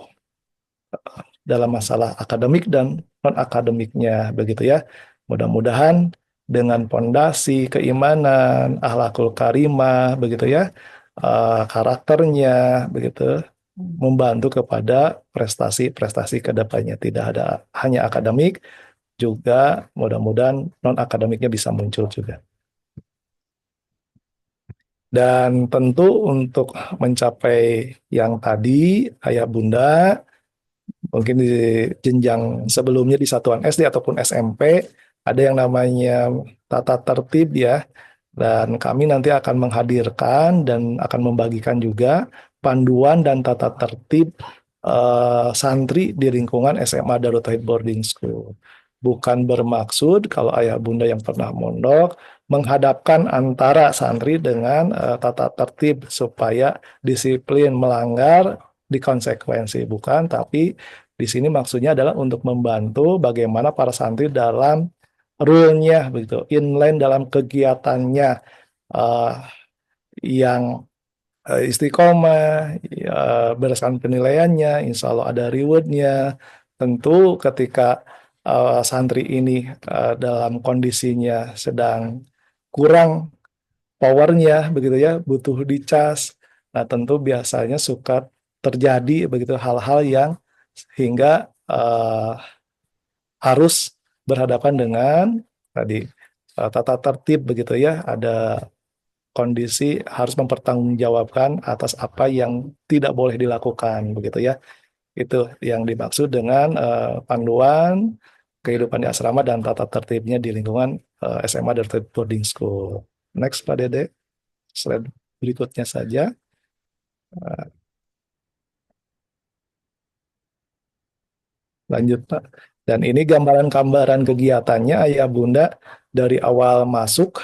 dalam masalah akademik dan non-akademiknya, begitu ya. Mudah-mudahan dengan pondasi keimanan, akhlakul karimah, begitu ya, karakternya, begitu, membantu kepada prestasi-prestasi ke depannya. Tidak ada hanya akademik, juga mudah-mudahan non-akademiknya bisa muncul juga. Dan tentu untuk mencapai yang tadi, ayah bunda, mungkin di jenjang sebelumnya di satuan SD ataupun SMP, ada yang namanya tata tertib ya. Dan kami nanti akan menghadirkan dan akan membagikan juga panduan dan tata tertib santri di lingkungan SMA Darut Tauhid Boarding School. Bukan bermaksud kalau ayah bunda yang pernah mondok menghadapkan antara santri dengan tata tertib supaya disiplin, melanggar dikonsekuensi, bukan, tapi di sini maksudnya adalah untuk membantu bagaimana para santri dalam rule-nya begitu, inline dalam kegiatannya eh, yang istiqomah, ya, berdasarkan penilaiannya, insya Allah ada reward-nya. Tentu ketika santri ini dalam kondisinya sedang kurang powernya, begitu ya, butuh dicas. Nah, tentu biasanya suka terjadi begitu hal-hal yang hingga harus berhadapan dengan tadi tata tertib begitu ya, ada kondisi harus mempertanggungjawabkan atas apa yang tidak boleh dilakukan begitu ya. Itu yang dimaksud dengan panduan kehidupan di asrama dan tata tertibnya di lingkungan SMA dan boarding school. Next Pak Dede, slide berikutnya saja. Lanjut Pak. Dan ini gambaran-gambaran kegiatannya ayah bunda dari awal masuk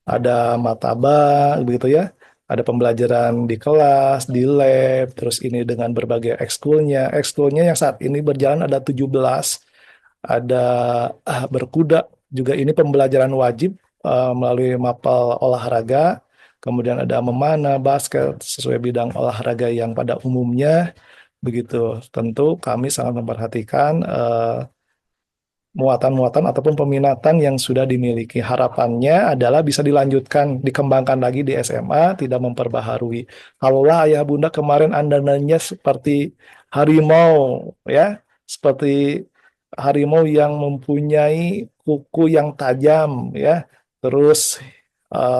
ada mataba begitu ya. Ada pembelajaran di kelas, di lab, terus ini dengan berbagai ekskulnya. Ekskulnya yang saat ini berjalan ada 17. Ada berkuda, juga ini pembelajaran wajib melalui mapel olahraga. Kemudian ada memanah, basket, sesuai bidang olahraga yang pada umumnya. Begitu, tentu kami sangat memperhatikan muatan-muatan ataupun peminatan yang sudah dimiliki. Harapannya adalah bisa dilanjutkan, dikembangkan lagi di SMA, tidak memperbaharui. Kalaulah ayah bunda kemarin andalanya seperti harimau, ya, seperti harimau yang mempunyai kuku yang tajam, ya, terus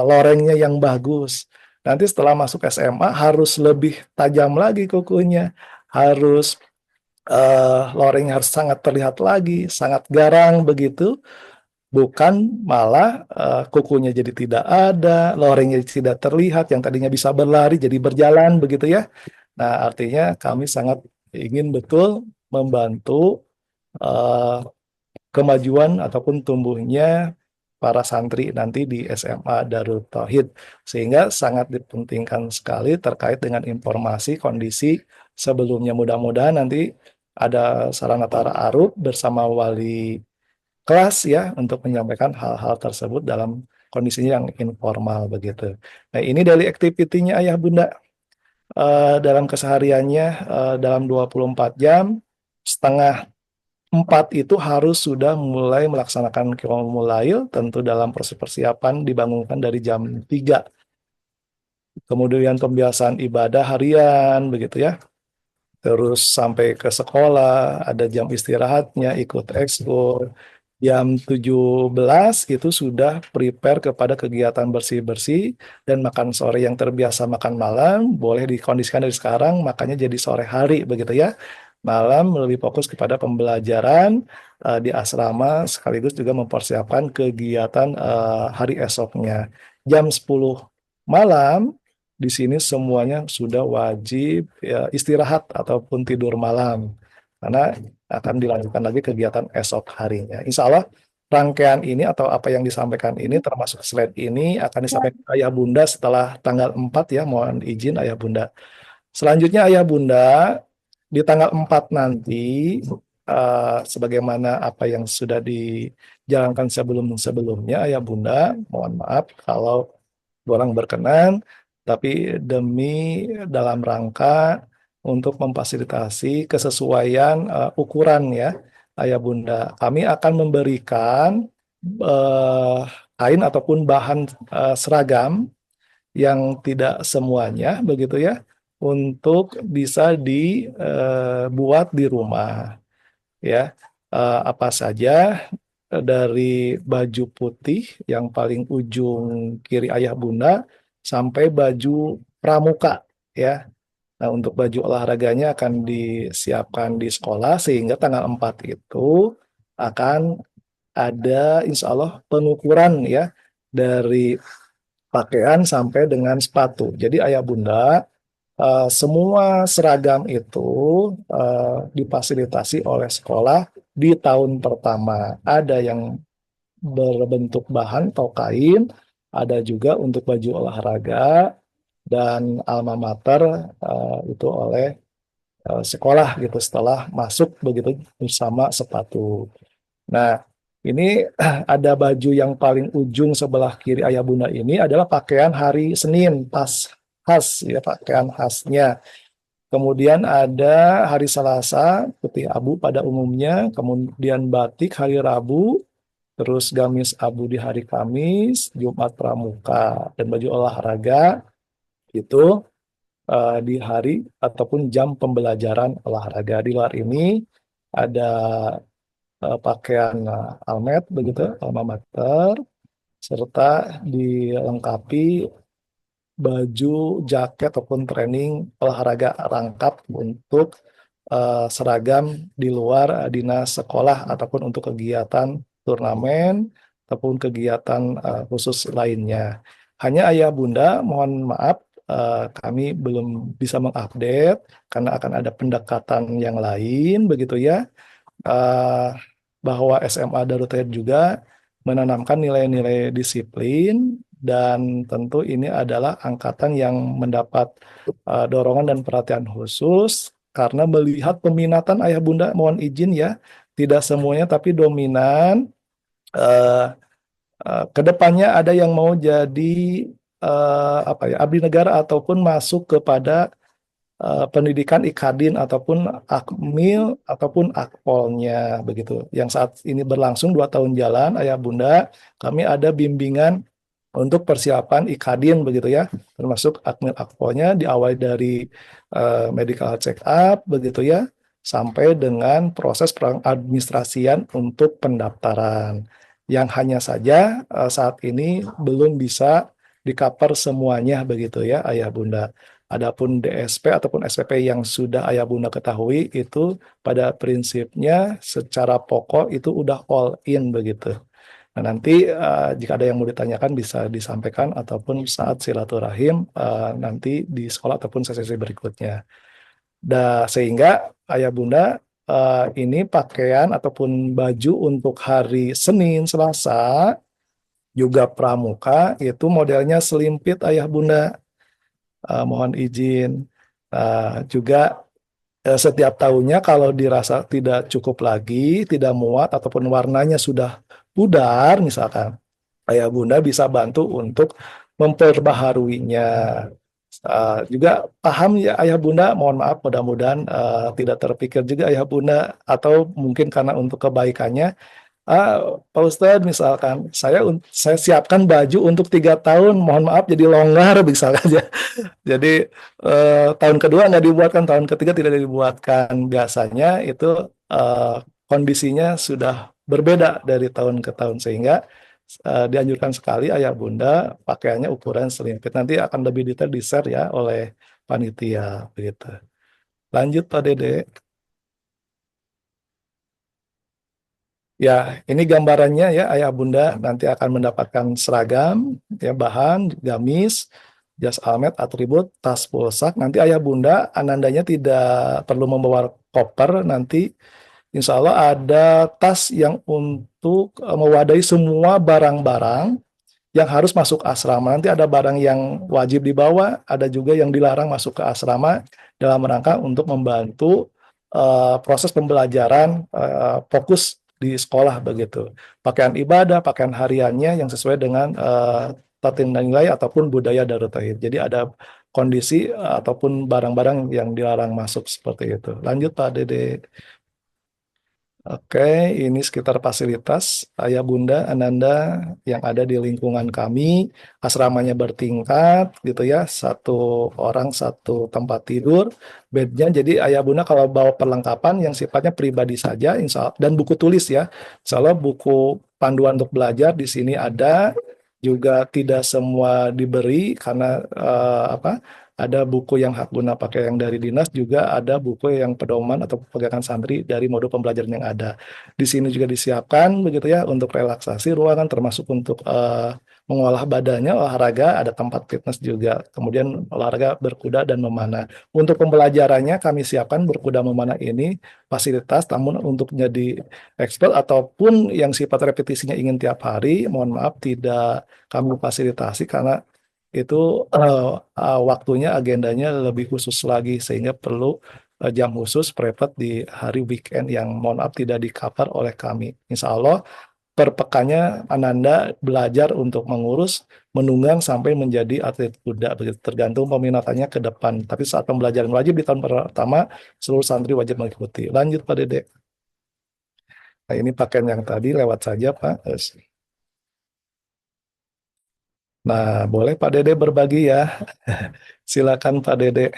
lorengnya yang bagus. Nanti setelah masuk SMA harus lebih tajam lagi kukunya, harus lorengnya harus sangat terlihat lagi, sangat garang begitu, bukan malah kukunya jadi tidak ada, lorengnya tidak terlihat, yang tadinya bisa berlari jadi berjalan begitu ya. Nah, artinya kami sangat ingin betul membantu kemajuan ataupun tumbuhnya para santri nanti di SMA Darut Tauhid, sehingga sangat dipentingkan sekali terkait dengan informasi kondisi sebelumnya. Mudah-mudahan nanti ada sarana tara aruf bersama wali kelas ya untuk menyampaikan hal-hal tersebut dalam kondisinya yang informal begitu. Nah, ini daily activity-nya ayah bunda dalam kesehariannya dalam 24 jam, setengah 4 itu harus sudah mulai melaksanakan qiyamul lail, tentu dalam proses persiapan dibangunkan dari jam 3. Kemudian pembiasaan ibadah harian begitu ya. Terus sampai ke sekolah, ada jam istirahatnya, ikut ekskul. Jam 17 itu sudah prepare kepada kegiatan bersih-bersih dan makan sore. Yang terbiasa makan malam, boleh dikondisikan dari sekarang, makanya jadi sore hari begitu ya. Malam lebih fokus kepada pembelajaran di asrama, sekaligus juga mempersiapkan kegiatan hari esoknya. Jam 10 malam, di sini semuanya sudah wajib ya, istirahat ataupun tidur malam. Karena akan dilanjutkan lagi kegiatan esok harinya. Insya Allah rangkaian ini atau apa yang disampaikan ini termasuk slide ini akan disampaikan ayah bunda setelah tanggal 4 ya. Mohon izin ayah bunda. Selanjutnya ayah bunda di tanggal 4 nanti sebagaimana apa yang sudah dijalankan sebelumnya ayah bunda, mohon maaf kalau kurang berkenan, tapi demi dalam rangka untuk memfasilitasi kesesuaian ukuran ya ayah bunda, kami akan memberikan kain ataupun bahan seragam yang tidak semuanya begitu ya untuk bisa dibuat di rumah, ya. Apa saja dari baju putih yang paling ujung kiri ayah bunda sampai baju pramuka, ya. Nah, untuk baju olahraganya akan disiapkan di sekolah sehingga tanggal 4 itu akan ada insya Allah pengukuran, ya, dari pakaian sampai dengan sepatu. Jadi ayah bunda, semua seragam itu difasilitasi oleh sekolah di tahun pertama. Ada yang berbentuk bahan atau kain, ada juga untuk baju olahraga, dan alma mater itu oleh sekolah gitu setelah masuk begitu bersama sepatu. Nah, ini ada baju yang paling ujung sebelah kiri ayah bunda ini adalah pakaian hari Senin, tas khas, ya, pakaian khasnya. Kemudian ada hari Selasa, putih abu pada umumnya, kemudian batik hari Rabu, terus gamis abu di hari Kamis, Jumat pramuka, dan baju olahraga itu di hari ataupun jam pembelajaran olahraga. Di luar ini ada pakaian almet begitu, alma mater, serta dilengkapi baju, jaket ataupun training olahraga rangkap untuk seragam di luar dinas sekolah ataupun untuk kegiatan turnamen ataupun kegiatan khusus lainnya. Hanya ayah bunda, mohon maaf, kami belum bisa mengupdate karena akan ada pendekatan yang lain begitu, ya, eh, bahwa SMA Darut Tauhid juga menanamkan nilai-nilai disiplin, dan tentu ini adalah angkatan yang mendapat dorongan dan perhatian khusus karena melihat peminatan ayah bunda, mohon izin ya, tidak semuanya tapi dominan. eh, Kedepannya ada yang mau jadi apa ya, abdi negara ataupun masuk kepada pendidikan Ikadin ataupun Akmil ataupun Akpolnya begitu. Yang saat ini berlangsung 2 tahun jalan, ayah bunda, kami ada bimbingan untuk persiapan Ikadin begitu, ya, termasuk Akmil Akpolnya diawali dari medical check up begitu, ya, sampai dengan proses pengadministrasian untuk pendaftaran yang hanya saja saat ini belum bisa di-cover semuanya begitu, ya, ayah bunda. Adapun DSP ataupun SPP yang sudah ayah bunda ketahui itu pada prinsipnya secara pokok itu udah all in begitu. Nah, nanti jika ada yang mau ditanyakan bisa disampaikan ataupun saat silaturahim nanti di sekolah ataupun sesi berikutnya. Sehingga ayah bunda, ini pakaian ataupun baju untuk hari Senin, Selasa, juga pramuka itu modelnya selimpit ayah bunda. Mohon izin. Juga setiap tahunnya kalau dirasa tidak cukup lagi, tidak muat ataupun warnanya sudah pudar misalkan, ayah bunda bisa bantu untuk memperbaharuinya. Juga paham ya ayah bunda, mohon maaf, mudah-mudahan tidak terpikir juga ayah bunda, atau mungkin karena untuk kebaikannya, Pak Ustadz misalkan saya siapkan baju untuk 3 tahun, mohon maaf jadi longgar misalkan ya. Jadi tahun kedua nggak dibuatkan, tahun ketiga tidak dibuatkan. Biasanya itu kondisinya sudah berbeda dari tahun ke tahun, sehingga dianjurkan sekali ayah bunda pakaiannya ukuran selimpit. Nanti akan lebih detail di-share ya oleh panitia begitu. Lanjut Pak Dede. Ya, ini gambarannya ya, ayah bunda nanti akan mendapatkan seragam, ya, bahan, gamis, jas almet, atribut, tas pulsak. Nanti ayah bunda anandanya tidak perlu membawa koper, nanti insya Allah ada tas yang untuk mewadahi semua barang-barang yang harus masuk asrama. Nanti ada barang yang wajib dibawa, ada juga yang dilarang masuk ke asrama dalam rangka untuk membantu proses pembelajaran fokus di sekolah begitu. Pakaian ibadah, pakaian hariannya yang sesuai dengan tata nilai ataupun budaya Darut Tauhid. Jadi ada kondisi ataupun barang-barang yang dilarang masuk seperti itu. Lanjut Pak Dede. Oke, ini sekitar fasilitas Ayah Bunda Ananda yang ada di lingkungan kami. Asramanya bertingkat gitu ya, satu orang satu tempat tidur, bednya. Jadi Ayah Bunda kalau bawa perlengkapan yang sifatnya pribadi saja, insya Allah, dan buku tulis ya. Insya Allah buku panduan untuk belajar di sini ada. Juga tidak semua diberi karena apa? Ada buku yang hak guna pakai yang dari dinas, juga ada buku yang pedoman atau pegangan santri dari modul pembelajaran yang ada. Di sini juga disiapkan begitu ya untuk relaksasi ruangan termasuk untuk mengolah badannya, olahraga, ada tempat fitness juga. Kemudian olahraga berkuda dan memanah. Untuk pembelajarannya kami siapkan berkuda memanah ini fasilitas, namun untuk jadi expert ataupun yang sifat repetisinya ingin tiap hari, mohon maaf tidak kami fasilitasi karena itu waktunya agendanya lebih khusus lagi sehingga perlu jam khusus private di hari weekend yang mohon maaf tidak di cover oleh kami. Insya Allah per pekannya Ananda belajar untuk mengurus menunggang sampai menjadi atlet kuda begitu tergantung peminatannya ke depan. Tapi saat pembelajaran wajib di tahun pertama seluruh santri wajib mengikuti. Lanjut Pak Dede. Nah ini pakaian yang tadi lewat saja Pak. Nah boleh Pak Dede berbagi ya. Silakan Pak Dede.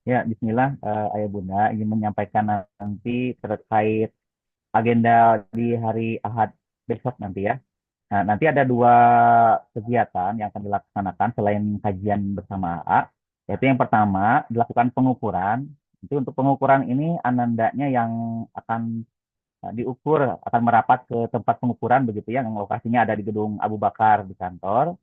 Ya, Bismillah, Ayah Bunda ingin menyampaikan nanti terkait agenda di hari Ahad besok nanti ya. Nah, nanti ada dua kegiatan yang akan dilaksanakan selain kajian bersama AA, yaitu yang pertama dilakukan pengukuran. Jadi untuk pengukuran ini anandanya yang akan diukur, akan merapat ke tempat pengukuran begitu ya, yang lokasinya ada di gedung Abu Bakar di kantor.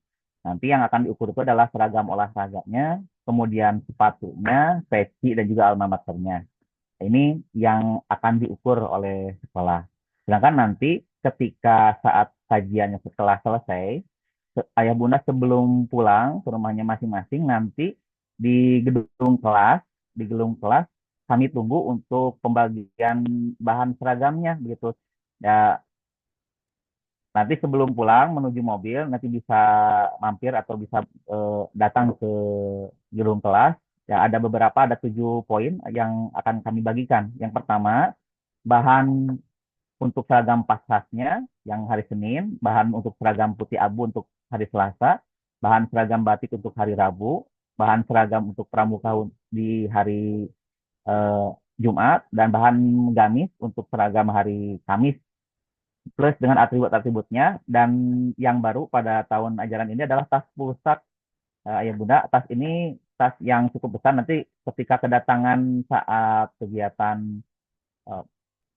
Nanti yang akan diukur itu adalah seragam olahraganya, kemudian sepatunya, peci, dan juga alma maternya. Ini yang akan diukur oleh sekolah. Sedangkan nanti ketika saat kajiannya setelah selesai, Ayah Bunda sebelum pulang ke rumahnya masing-masing, nanti di gedung kelas, di gedung kelas kami tunggu untuk pembagian bahan seragamnya begitu. Ya, nanti sebelum pulang menuju mobil, nanti bisa mampir atau bisa datang ke gedung kelas. Ya, ada beberapa, ada 7 poin yang akan kami bagikan. Yang pertama, bahan untuk seragam paskasnya yang hari Senin, bahan untuk seragam putih abu untuk hari Selasa, bahan seragam batik untuk hari Rabu, bahan seragam untuk pramuka di hari eh, Jumat, dan bahan gamis untuk seragam hari Kamis plus dengan atribut-atributnya. Dan yang baru pada tahun ajaran ini adalah tas pusat Ayah Bunda. Tas ini tas yang cukup besar, nanti ketika kedatangan saat kegiatan eh,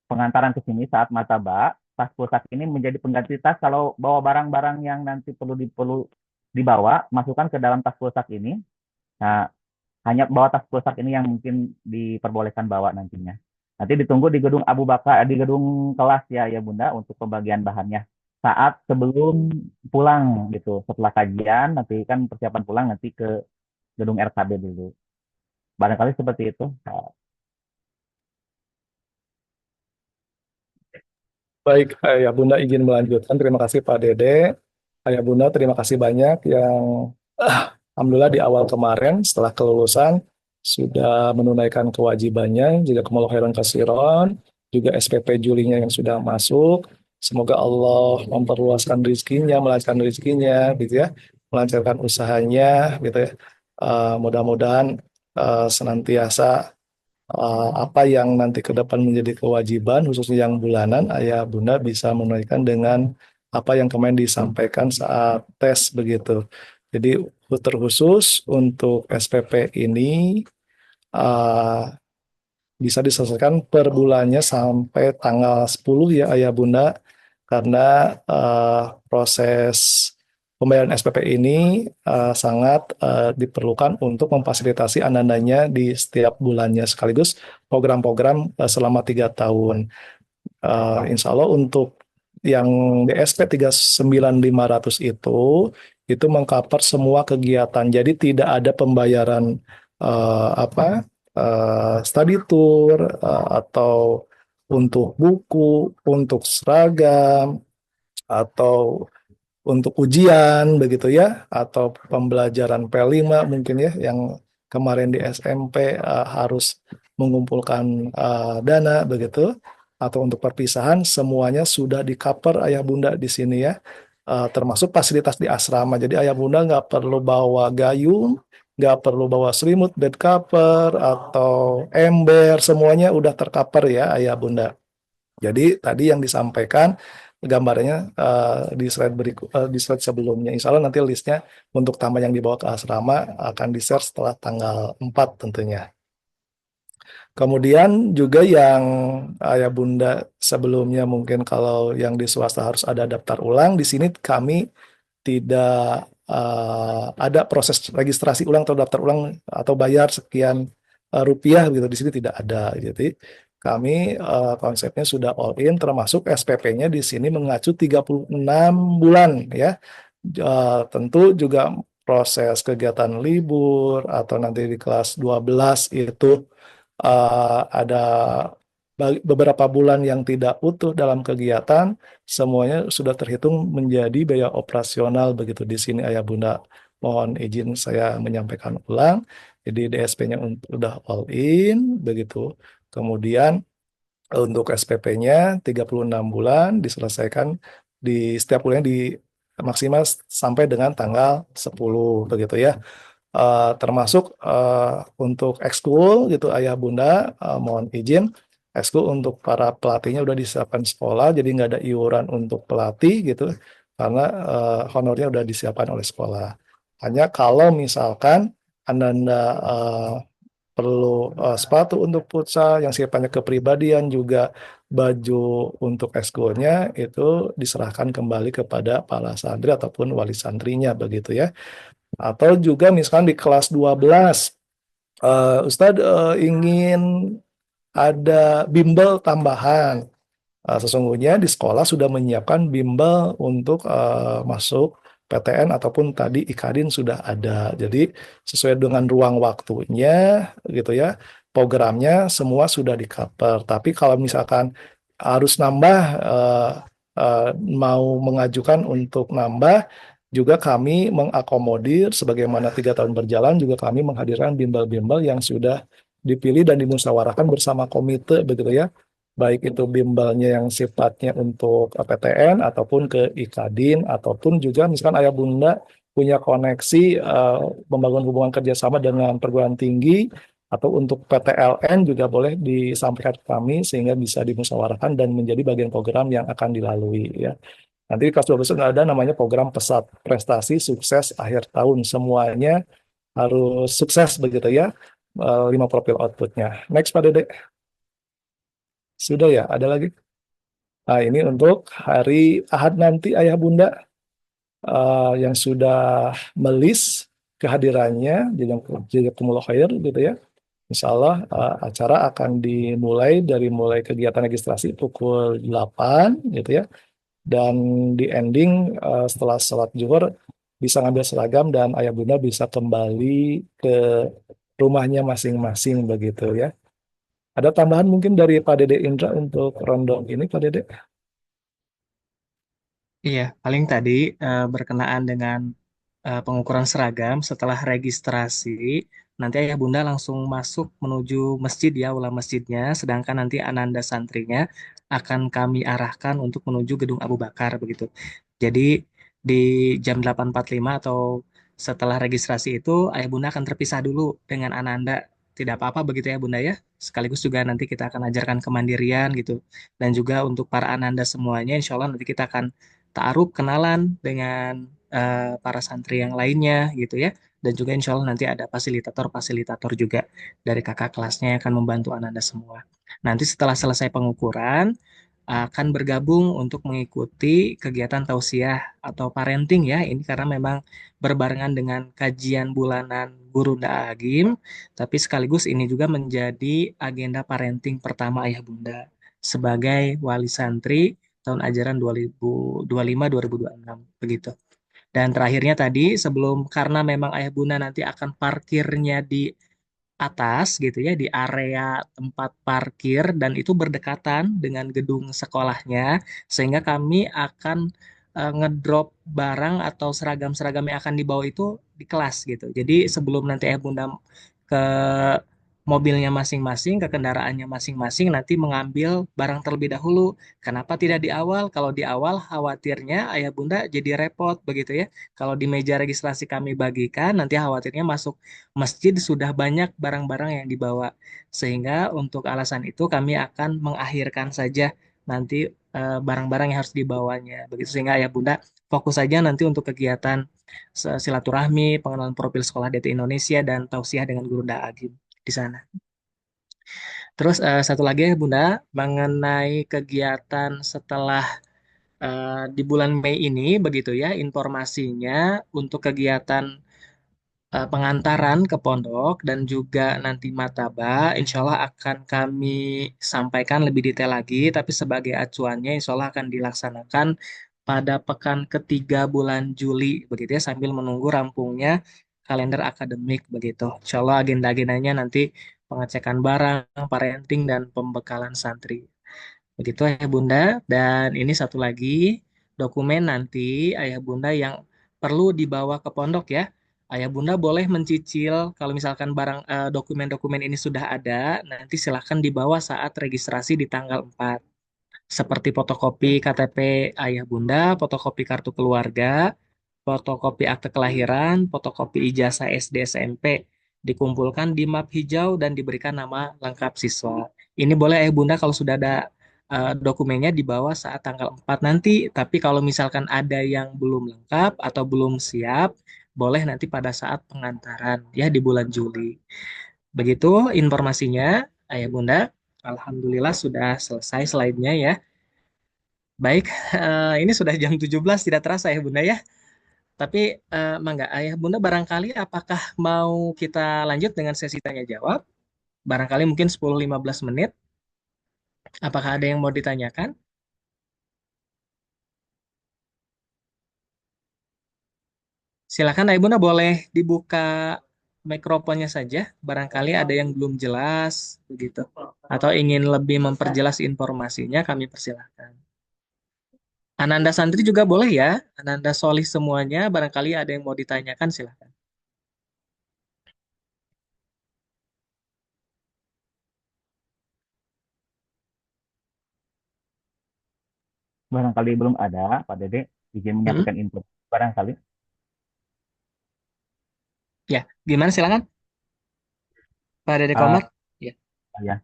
pengantaran ke sini saat mataba, tas pusat ini menjadi pengganti tas. Kalau bawa barang-barang yang nanti perlu dibawa, masukkan ke dalam tas pusat ini. Nah, hanya bawa tas pusat ini yang mungkin diperbolehkan bawa nantinya. Nanti ditunggu di gedung Abu Bakar, di gedung kelas ya Bunda untuk pembagian bahannya. Saat sebelum pulang gitu, setelah kajian nanti kan persiapan pulang nanti ke gedung RKB dulu. Barangkali seperti itu. Baik, Ayah Bunda izin melanjutkan. Terima kasih Pak Dede. Ayah Bunda terima kasih banyak yang Alhamdulillah di awal kemarin setelah kelulusan sudah menunaikan kewajibannya, juga kemauan khairan kasiron, juga SPP Julinya yang sudah masuk. Semoga Allah memperluaskan rezekinya, melancarkan rezekinya, gitu ya, melancarkan usahanya, gitu ya. Mudah-mudahan senantiasa apa yang nanti ke depan menjadi kewajiban, khususnya yang bulanan, Ayah Bunda bisa menunaikan dengan apa yang kemarin disampaikan saat tes begitu. Jadi terkhusus untuk SPP ini uh, bisa diselesaikan per bulannya sampai tanggal 10 ya Ayah Bunda, karena proses pembayaran SPP ini sangat diperlukan untuk memfasilitasi anandanya di setiap bulannya sekaligus program-program selama 3 tahun. Insya Allah untuk yang DSP 39500 itu mengcover semua kegiatan. Jadi tidak ada pembayaran apa study tour atau untuk buku, untuk seragam, atau untuk ujian begitu ya, atau pembelajaran P5 mungkin ya yang kemarin di SMP harus mengumpulkan dana begitu atau untuk perpisahan semuanya sudah di cover ayah bunda di sini ya. Termasuk fasilitas di asrama. Jadi ayah bunda nggak perlu bawa gayung, nggak perlu bawa selimut, bed cover atau ember, semuanya udah tercover ya ayah bunda. Jadi tadi yang disampaikan gambarnya di slide di slide sebelumnya. Insya Allah nanti listnya untuk taman yang dibawa ke asrama akan di-share setelah tanggal 4 tentunya. Kemudian juga yang ayah bunda sebelumnya mungkin kalau yang di swasta harus ada daftar ulang, di sini kami tidak ada proses registrasi ulang atau daftar ulang atau bayar sekian rupiah gitu. Di sini tidak ada. Jadi kami konsepnya sudah all in, termasuk SPP-nya di sini mengacu 36 bulan ya. Tentu juga proses kegiatan libur atau nanti di kelas 12 itu ada beberapa bulan yang tidak utuh dalam kegiatan, semuanya sudah terhitung menjadi biaya operasional begitu di sini ayah bunda. Mohon izin saya menyampaikan ulang. Jadi DSP-nya udah all in begitu. Kemudian untuk SPP-nya 36 bulan diselesaikan di setiap bulannya di maksimal sampai dengan tanggal 10 begitu ya. Termasuk untuk ekskul gitu ayah bunda, mohon izin ekskul untuk para pelatihnya udah disiapkan sekolah, jadi nggak ada iuran untuk pelatih gitu karena honornya udah disiapkan oleh sekolah. Hanya kalau misalkan anda perlu sepatu untuk futsal yang sifatnya kepribadian, juga baju untuk ekskulnya itu diserahkan kembali kepada para santri ataupun wali santrinya begitu ya. Atau juga misalkan di kelas 12 Ustadz ingin ada bimbel tambahan. Sesungguhnya di sekolah sudah menyiapkan bimbel untuk masuk PTN ataupun tadi IKADIN sudah ada. Jadi sesuai dengan ruang waktunya gitu ya, programnya semua sudah di-cover. Tapi kalau misalkan harus nambah, mau mengajukan untuk nambah, juga kami mengakomodir sebagaimana 3 tahun berjalan, juga kami menghadirkan bimbel-bimbel yang sudah dipilih dan dimusyawarahkan bersama komite begitu ya, baik itu bimbelnya yang sifatnya untuk PTN ataupun ke IKADIN, ataupun juga misalkan ayah bunda punya koneksi membangun hubungan kerjasama dengan perguruan tinggi atau untuk PTLN juga boleh disampaikan ke kami sehingga bisa dimusyawarahkan dan menjadi bagian program yang akan dilalui ya. Nanti kelas 12 nggak ada namanya program pesat prestasi sukses akhir tahun, semuanya harus sukses begitu ya. 5 profil outputnya. Next Pak Dede. Sudah ya, ada lagi? Nah, ini untuk hari Ahad nanti ayah bunda yang sudah melis kehadirannya jazakumullah khair gitu ya. Insya Allah acara akan dimulai dari mulai kegiatan registrasi pukul 8 gitu ya. Dan di ending setelah sholat zuhur bisa ngambil seragam dan ayah bunda bisa kembali ke rumahnya masing-masing begitu ya. Ada tambahan mungkin dari Pak Dede Indra untuk rondong ini, Pak Dede? Iya, paling tadi berkenaan dengan pengukuran seragam setelah registrasi, nanti ayah bunda langsung masuk menuju masjid ya, aula masjidnya, sedangkan nanti ananda santrinya akan kami arahkan untuk menuju gedung Abu Bakar begitu. Jadi di jam 8.45 atau setelah registrasi itu ayah bunda akan terpisah dulu dengan ananda. Tidak apa-apa begitu ya bunda ya. Sekaligus juga nanti kita akan ajarkan kemandirian gitu. Dan juga untuk para ananda semuanya, insya Allah nanti kita akan ta'aruf kenalan dengan para santri yang lainnya gitu ya. Dan juga insya Allah nanti ada fasilitator-fasilitator juga dari kakak kelasnya yang akan membantu Ananda semua. Nanti setelah selesai pengukuran, akan bergabung untuk mengikuti kegiatan tausiah atau parenting ya. Ini karena memang berbarengan dengan kajian bulanan Guru Agim, tapi sekaligus ini juga menjadi agenda parenting pertama ayah bunda sebagai wali santri tahun ajaran 2025-2026 begitu. Dan terakhirnya tadi sebelum karena memang ayah bunda nanti akan parkirnya di atas gitu ya di area tempat parkir dan itu berdekatan dengan gedung sekolahnya sehingga kami akan ngedrop barang atau seragam-seragam yang akan dibawa itu di kelas gitu. Jadi sebelum nanti ayah bunda ke mobilnya masing-masing, ke kendaraannya masing-masing, nanti mengambil barang terlebih dahulu. Kenapa tidak di awal? Kalau di awal khawatirnya ayah bunda jadi repot begitu ya. Kalau di meja registrasi kami bagikan, nanti khawatirnya masuk masjid sudah banyak barang-barang yang dibawa. Sehingga untuk alasan itu kami akan mengakhirkan saja nanti barang-barang yang harus dibawanya. Begitu sehingga ayah bunda fokus saja nanti untuk kegiatan silaturahmi, pengenalan profil sekolah DT Indonesia, dan tausiah dengan Guru Agim di sana. Terus satu lagi ya Bunda, mengenai kegiatan setelah di bulan Mei ini, begitu ya, informasinya untuk kegiatan pengantaran ke pondok dan juga nanti mataba, insya Allah akan kami sampaikan lebih detail lagi, tapi sebagai acuannya insya Allah akan dilaksanakan pada pekan ketiga bulan Juli, begitu ya, sambil menunggu rampungnya kalender akademik, begitu. Insya Allah agenda-agendanya nanti pengecekan barang, parenting, dan pembekalan santri. Begitu Ayah Bunda. Dan ini satu lagi, dokumen nanti Ayah Bunda yang perlu dibawa ke pondok ya. Ayah Bunda boleh mencicil kalau misalkan barang dokumen-dokumen ini sudah ada, nanti silahkan dibawa saat registrasi di tanggal 4. Seperti fotokopi KTP Ayah Bunda, fotokopi kartu keluarga, fotokopi akte kelahiran, fotokopi ijazah SD SMP, dikumpulkan di map hijau dan diberikan nama lengkap siswa. Ini boleh Ayah Bunda kalau sudah ada dokumennya dibawa saat tanggal 4 nanti, tapi kalau misalkan ada yang belum lengkap atau belum siap, boleh nanti pada saat pengantaran ya di bulan Juli. Begitu informasinya, Ayah Bunda. Alhamdulillah sudah selesai slide-nya ya. Baik, ini sudah jam 17 tidak terasa ya Bunda ya. Tapi Mangga, Ayah Bunda barangkali apakah mau kita lanjut dengan sesi tanya jawab? Barangkali mungkin 10-15 menit. Apakah ada yang mau ditanyakan? Silakan Ayah Bunda boleh dibuka mikrofonnya saja. Barangkali ada yang belum jelas begitu. Atau ingin lebih memperjelas informasinya, kami persilahkan. Ananda Santri juga boleh ya. Ananda Solih semuanya, barangkali ada yang mau ditanyakan, silakan. Barangkali belum ada, Pak Dede, izin menyampaikan info. Barangkali. Ya, gimana silakan? Pak Dede Eh, Komar? Ya. ya.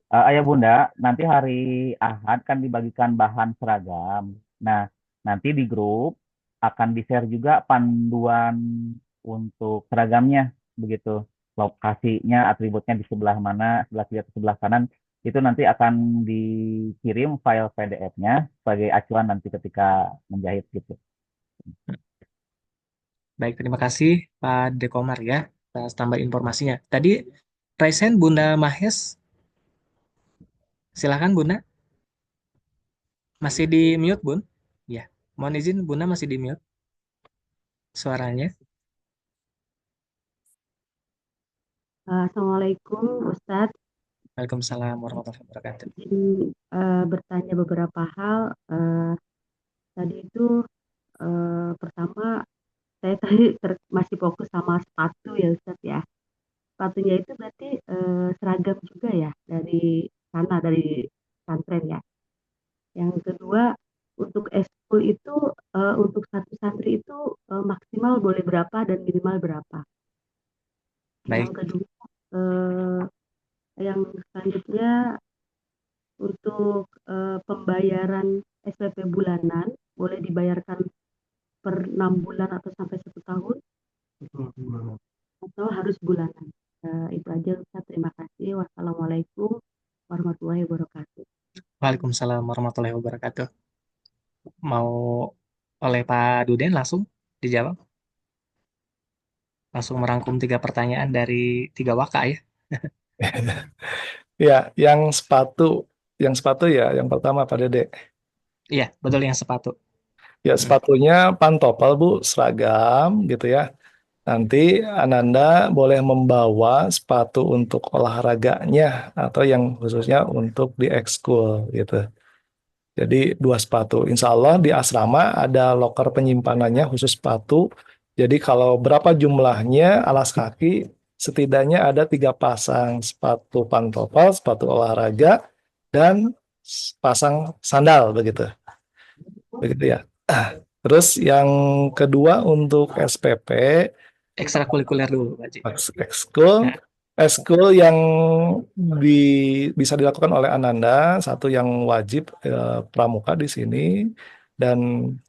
Ayah Bunda, nanti hari Ahad kan dibagikan bahan seragam. Nah, nanti di grup akan di-share juga panduan untuk seragamnya, begitu. Lokasinya, atributnya di sebelah mana, sebelah kiri atau sebelah kanan, itu nanti akan dikirim file PDF-nya sebagai acuan nanti ketika menjahit gitu. Baik, terima kasih Pak Dekomar ya atas tambah informasinya. Tadi Raisen Bunda Mahes, silakan Bunda. Masih di mute Bun? Ya, mohon izin Bunda masih di mute suaranya. Assalamualaikum Ustadz. Waalaikumsalam warahmatullahi wabarakatuh. Izin bertanya beberapa hal. Tadi itu pertama saya tadi masih fokus sama sepatu ya Ustadz ya. Sepatunya itu berarti seragam juga ya dari sana, dari pesantren ya. Yang kedua, untuk eskul itu untuk satu santri itu maksimal boleh berapa dan minimal berapa. Yang Baik, kedua, eh, yang selanjutnya untuk pembayaran SPP bulanan boleh dibayarkan per 6 bulan atau sampai 1 tahun atau harus bulanan. Itu aja Ustaz. Terima kasih. Wassalamualaikum warahmatullahi wabarakatuh. Waalaikumsalam warahmatullahi wabarakatuh. Mau oleh Pak Duden langsung dijawab? Langsung merangkum 3 pertanyaan dari 3 waka ya. Ya, yang sepatu ya, yang pertama Pak Dede. Iya, betul yang sepatu. Ya, sepatunya pantopel Bu, seragam gitu ya. Nanti Ananda boleh membawa sepatu untuk olahraganya atau yang khususnya untuk di ekskul gitu. Jadi 2 sepatu. Insya Allah di asrama ada loker penyimpanannya khusus sepatu. Jadi kalau berapa jumlahnya alas kaki setidaknya ada 3 pasang sepatu pantofel, sepatu olahraga, dan pasang sandal begitu, begitu ya. Terus yang kedua untuk SPP, Ekstrakurikuler dulu, Pak Haji. ekskul, Nah, ekskul yang bisa dilakukan oleh Ananda, satu yang wajib pramuka di sini, dan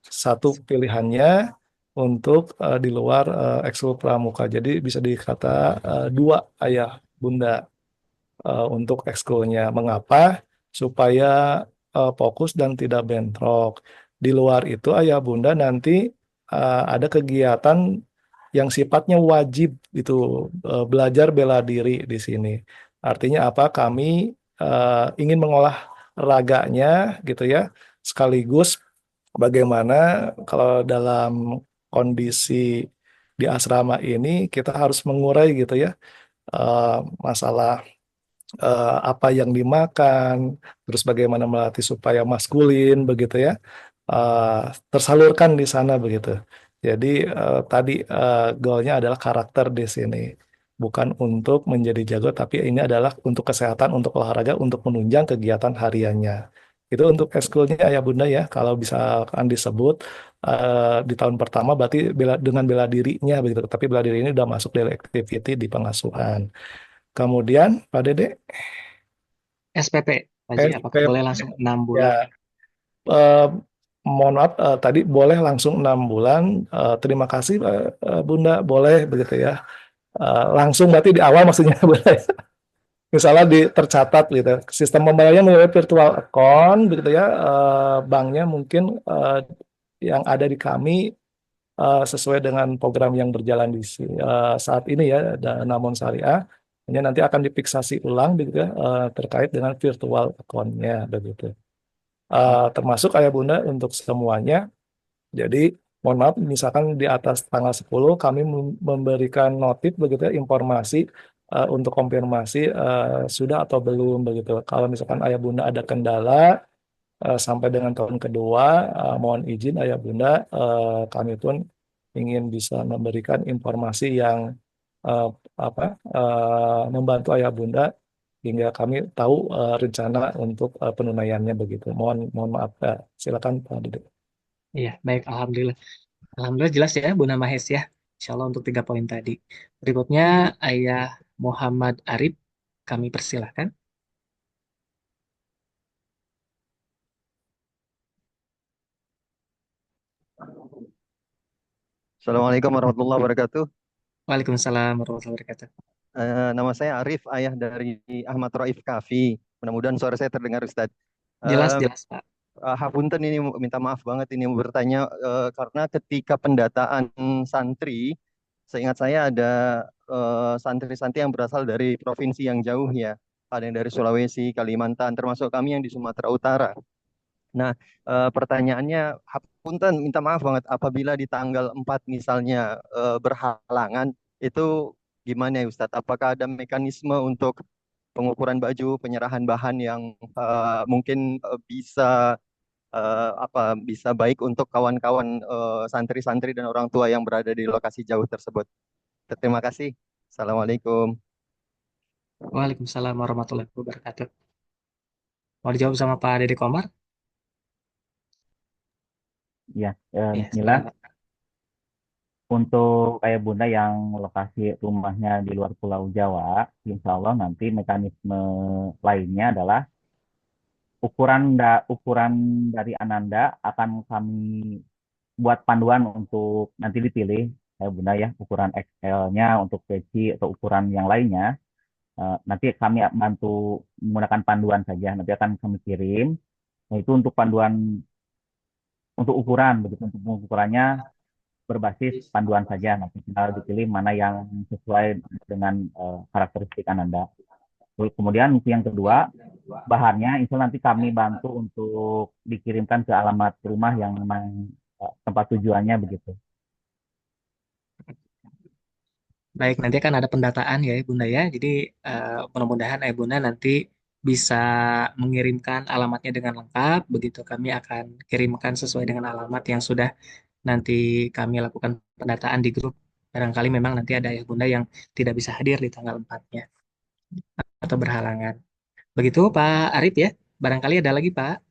satu pilihannya untuk di luar ekskul pramuka. Jadi bisa dikata dua ayah bunda untuk ekskulnya. Mengapa? Supaya fokus dan tidak bentrok. Di luar itu ayah bunda nanti ada kegiatan yang sifatnya wajib itu, belajar bela diri di sini. Artinya apa? Kami ingin mengolah raganya gitu ya, sekaligus bagaimana kalau dalam kondisi di asrama ini kita harus mengurai gitu ya, eh, masalah apa yang dimakan, terus bagaimana melatih supaya maskulin begitu ya, eh, tersalurkan di sana begitu. Jadi tadi goalnya adalah karakter di sini, bukan untuk menjadi jago, tapi ini adalah untuk kesehatan, untuk olahraga, untuk menunjang kegiatan hariannya. Itu untuk eskulnya ayah bunda ya. Kalau bisa akan disebut di tahun pertama berarti dengan bela dirinya begitu. Tapi bela diri ini udah masuk daily activity di pengasuhan. Kemudian Pak Dede, SPP, Pak Haji, apakah boleh SPP langsung 6 bulan? ya, eh, mohon maaf tadi boleh langsung 6 bulan. Terima kasih Bunda, boleh begitu ya. Langsung berarti di awal maksudnya boleh. Misalnya tercatat gitu. Sistem pembayarannya melalui virtual account begitu ya. Banknya mungkin yang ada di kami sesuai dengan program yang berjalan di saat ini ya, namun syariah. Hanya nanti akan difiksasi ulang begitu ya, terkait dengan virtual account-nya begitu. Termasuk ayah bunda untuk semuanya. Jadi mohon maaf misalkan di atas tanggal 10 kami memberikan notif begitu ya, informasi untuk konfirmasi sudah atau belum begitu. Kalau misalkan ayah bunda ada kendala sampai dengan tahun kedua, mohon izin ayah bunda, kami pun ingin bisa memberikan informasi yang eh, apa membantu ayah bunda hingga kami tahu rencana untuk penunaiannya begitu. Mohon mohon maaf. Silakan Pak Dede. Iya, baik. Alhamdulillah. Alhamdulillah jelas ya, Bunda Mahes ya. Insya Allah untuk 3 poin tadi. Berikutnya, Ayah Muhammad Arif, kami persilahkan. Assalamualaikum warahmatullahi wabarakatuh. Waalaikumsalam warahmatullahi wabarakatuh. Nama saya Arif, ayah dari Ahmad Raif Kafi. Mudah-mudahan suara saya terdengar, Ustadz. Jelas, Eh, jelas, Pak. Hapunten ini minta maaf banget ini mau bertanya karena ketika pendataan santri, seingat saya ada santri-santri yang berasal dari provinsi yang jauh ya. Ada yang dari Sulawesi, Kalimantan, termasuk kami yang di Sumatera Utara. Nah, pertanyaannya, Punten, minta maaf banget apabila di tanggal 4 misalnya berhalangan, itu gimana ya Ustadz? Apakah ada mekanisme untuk pengukuran baju, penyerahan bahan yang mungkin bisa baik untuk kawan-kawan santri-santri dan orang tua yang berada di lokasi jauh tersebut. Terima kasih. Assalamualaikum. Waalaikumsalam warahmatullahi wabarakatuh. Mau dijawab sama Pak Dede Komar? Ya, Iya, Bismillah. silakan, Pak. Untuk ayah bunda yang lokasi rumahnya di luar Pulau Jawa, insya Allah nanti mekanisme lainnya adalah ukuran dari Ananda akan kami buat panduan untuk nanti dipilih ayah bunda ya, ukuran XL-nya untuk peci atau ukuran yang lainnya. Nanti kami bantu menggunakan panduan saja. Nanti akan kami kirim. Nah, itu untuk panduan untuk ukuran begitu, untuk ukurannya berbasis panduan saja. Nanti tinggal dipilih mana yang sesuai dengan karakteristik Ananda. Terus kemudian untuk yang kedua, bahannya itu nanti kami bantu untuk dikirimkan ke alamat rumah yang memang tempat tujuannya begitu. Baik, nanti akan ada pendataan ya, Bunda ya. Jadi, mudah-mudahan Bunda nanti bisa mengirimkan alamatnya dengan lengkap. Begitu kami akan kirimkan sesuai dengan alamat yang sudah nanti kami lakukan pendataan di grup Barangkali memang nanti ada ayah bunda yang tidak bisa hadir di tanggal 4-nya atau berhalangan. Begitu Pak Arif ya. Barangkali ada lagi Pak.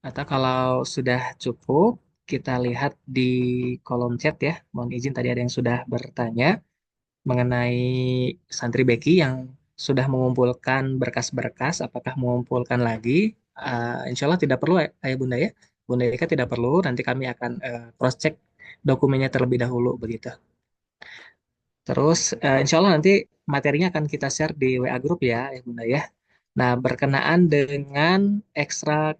Atau kalau sudah cukup, kita lihat di kolom chat ya. Mohon izin tadi ada yang sudah bertanya mengenai santri Becky yang sudah mengumpulkan berkas-berkas. Apakah mengumpulkan lagi? Insya Allah tidak perlu ayah bunda ya. Bunda Eka tidak perlu. Nanti kami akan cross check dokumennya terlebih dahulu begitu. Terus insya Allah nanti materinya akan kita share di WA grup ya, ya Bunda ya. Nah, berkenaan dengan ekstra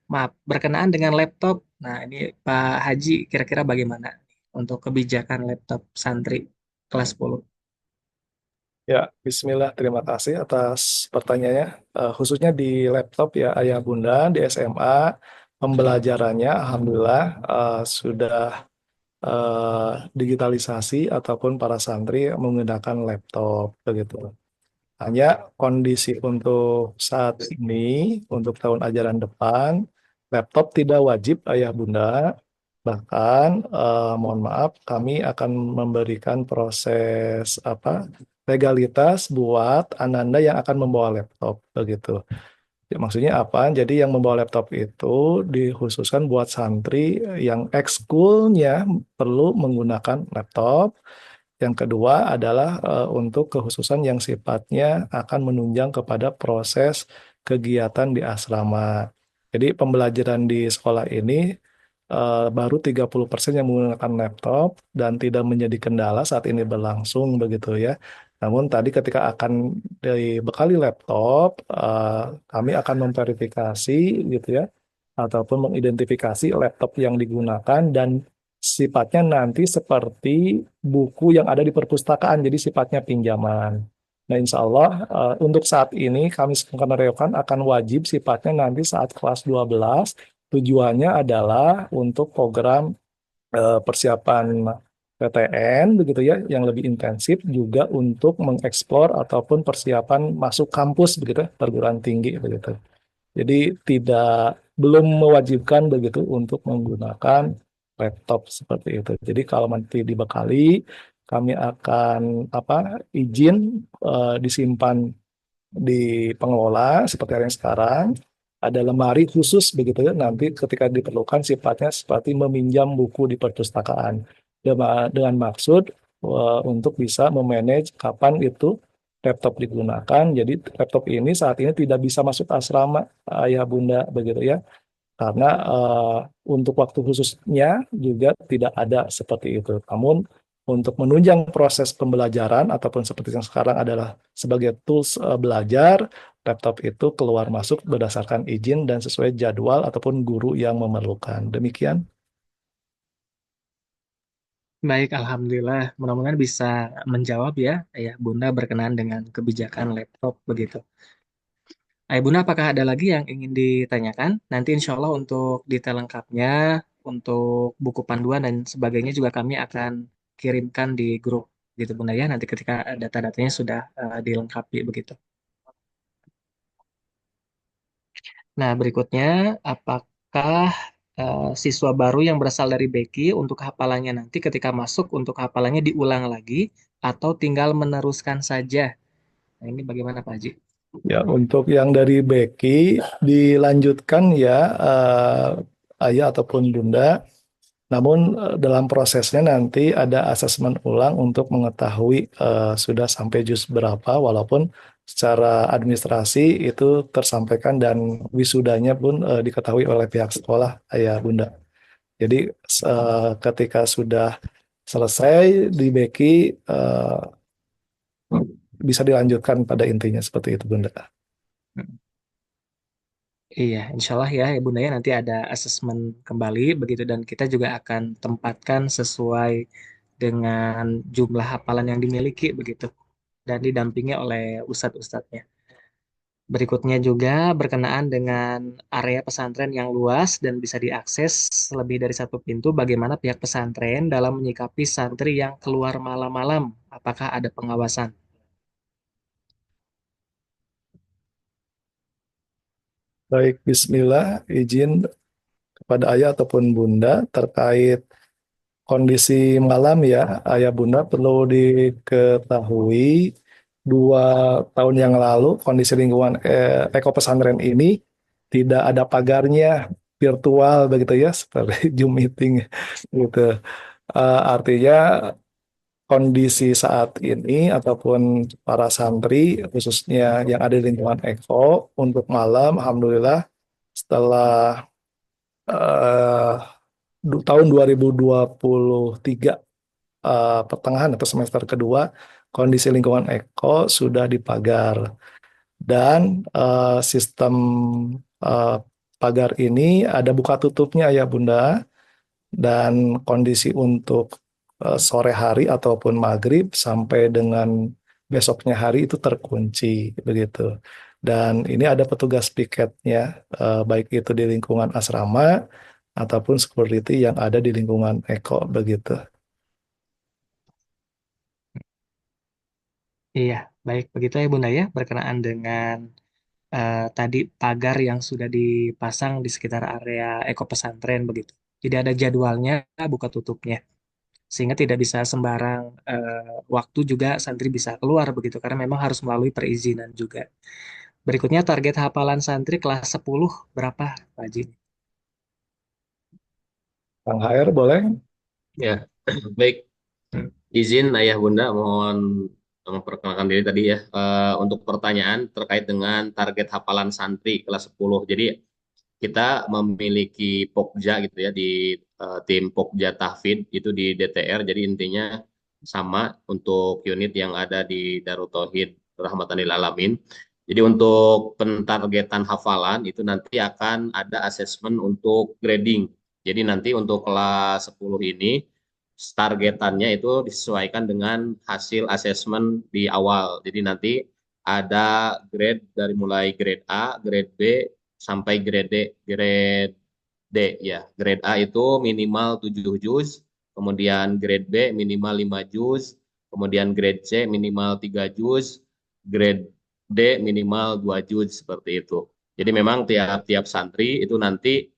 maaf, berkenaan dengan laptop. Nah, ini Pak Haji kira-kira bagaimana untuk kebijakan laptop santri kelas 10? Ya, Bismillah, terima kasih atas pertanyaannya. Khususnya di laptop ya, Ayah Bunda di SMA, pembelajarannya Alhamdulillah sudah digitalisasi ataupun para santri menggunakan laptop begitu. Hanya kondisi untuk saat ini, untuk tahun ajaran depan, laptop tidak wajib Ayah Bunda. Bahkan, mohon maaf, kami akan memberikan proses legalitas buat Ananda yang akan membawa laptop begitu. Ya, maksudnya apa? Jadi yang membawa laptop itu dikhususkan buat santri yang ekskulnya perlu menggunakan laptop. Yang kedua adalah untuk kekhususan yang sifatnya akan menunjang kepada proses kegiatan di asrama. Jadi pembelajaran di sekolah ini baru 30% yang menggunakan laptop dan tidak menjadi kendala saat ini berlangsung begitu ya. Namun tadi ketika akan dibekali laptop, kami akan memverifikasi gitu ya, ataupun mengidentifikasi laptop yang digunakan dan sifatnya nanti seperti buku yang ada di perpustakaan, jadi sifatnya pinjaman. Nah, insya Allah untuk saat ini kami skenario akan wajib sifatnya nanti saat kelas 12, tujuannya adalah untuk program persiapan PTN begitu ya yang lebih intensif juga untuk mengeksplor ataupun persiapan masuk kampus begitu ya, perguruan tinggi begitu. Jadi tidak belum mewajibkan begitu untuk menggunakan laptop seperti itu. Jadi kalau nanti dibekali, kami akan izin disimpan di pengelola seperti yang sekarang. Ada lemari khusus begitu ya. Nanti ketika diperlukan sifatnya seperti meminjam buku di perpustakaan dengan maksud untuk bisa memanage kapan itu laptop digunakan. Jadi laptop ini saat ini tidak bisa masuk asrama ayah bunda begitu ya, karena untuk waktu khususnya juga tidak ada seperti itu. Namun untuk menunjang proses pembelajaran ataupun seperti yang sekarang adalah sebagai tools belajar, laptop itu keluar masuk berdasarkan izin dan sesuai jadwal ataupun guru yang memerlukan. Demikian. Baik, Alhamdulillah. Mudah-mudahan bisa menjawab ya, ayah bunda berkenaan dengan kebijakan laptop begitu. Ayah bunda, apakah ada lagi yang ingin ditanyakan? Nanti insya Allah untuk detail lengkapnya, untuk buku panduan dan sebagainya juga kami akan kirimkan di grup gitu bunda ya. Nanti ketika data-datanya sudah dilengkapi begitu. Nah, berikutnya, apakah siswa baru yang berasal dari Becky untuk hafalannya nanti ketika masuk untuk hafalannya diulang lagi atau tinggal meneruskan saja? Nah, ini bagaimana Pak Haji? Ya, untuk yang dari Becky dilanjutkan ya ayah ataupun bunda. Namun dalam prosesnya nanti ada asesmen ulang untuk mengetahui sudah sampai juz berapa, walaupun secara administrasi itu tersampaikan dan wisudanya pun diketahui oleh pihak sekolah, ayah bunda. Jadi ketika sudah selesai di Beki bisa dilanjutkan pada intinya seperti itu bunda. Iya, insya Allah ya, ya Bunda ya nanti ada asesmen kembali begitu dan kita juga akan tempatkan sesuai dengan jumlah hafalan yang dimiliki begitu dan didampingi oleh ustadz-ustadznya. Berikutnya juga berkenaan dengan area pesantren yang luas dan bisa diakses lebih dari satu pintu, bagaimana pihak pesantren dalam menyikapi santri yang keluar malam-malam? Apakah ada pengawasan? Baik, Bismillah, izin kepada ayah ataupun bunda terkait kondisi malam ya, Ayah Bunda perlu diketahui 2 tahun yang lalu kondisi lingkungan Eko Pesantren ini tidak ada pagarnya, virtual begitu ya, seperti Zoom meeting gitu. Artinya kondisi saat ini ataupun para santri khususnya yang ada di lingkungan Eko untuk malam, alhamdulillah setelah eh, tahun 2023 pertengahan atau semester kedua, kondisi lingkungan Eko sudah dipagar dan sistem eh, pagar ini ada buka tutupnya ya Bunda, dan kondisi untuk sore hari ataupun maghrib sampai dengan besoknya hari itu terkunci begitu. Dan ini ada petugas piketnya, baik itu di lingkungan asrama ataupun security yang ada di lingkungan Eko begitu. Iya, baik begitu ya Bunda ya, berkenaan dengan tadi pagar yang sudah dipasang di sekitar area Eko Pesantren begitu. Jadi ada jadwalnya buka tutupnya, sehingga tidak bisa sembarang waktu juga santri bisa keluar begitu, karena memang harus melalui perizinan juga. Berikutnya target hafalan santri kelas 10 berapa, Pak Haji? Kang HR boleh? Ya, baik. Izin Ayah Bunda mohon memperkenalkan diri tadi ya. Untuk pertanyaan terkait dengan target hafalan santri kelas 10. Jadi kita memiliki Pokja gitu ya, di tim Pokja Tahfidz itu di DTR. Jadi intinya sama untuk unit yang ada di Darut Tauhid Rahmatan lil Alamin. Jadi untuk pentargetan hafalan itu nanti akan ada asesmen untuk grading. Jadi nanti untuk kelas 10 ini targetannya itu disesuaikan dengan hasil asesmen di awal. Jadi nanti ada grade dari mulai grade A, grade B sampai grade D. Grade D ya. Grade A itu minimal 7 juz, kemudian grade B minimal 5 juz, kemudian grade C minimal 3 juz, grade D minimal 2 juz seperti itu. Jadi memang tiap-tiap santri itu nanti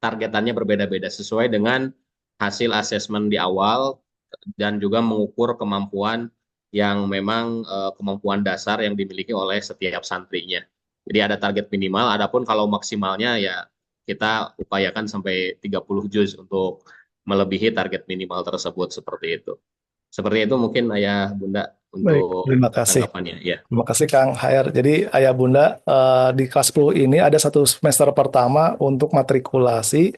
targetannya berbeda-beda sesuai dengan hasil asesmen di awal dan juga mengukur kemampuan yang memang kemampuan dasar yang dimiliki oleh setiap santrinya. Jadi ada target minimal, adapun kalau maksimalnya ya kita upayakan sampai 30 juz untuk melebihi target minimal tersebut seperti itu. Seperti itu mungkin Ayah Bunda Baik, untuk terima kasih. tanggapannya ya. Terima kasih Kang HR. Jadi Ayah Bunda, di kelas 10 ini ada satu semester pertama untuk matrikulasi,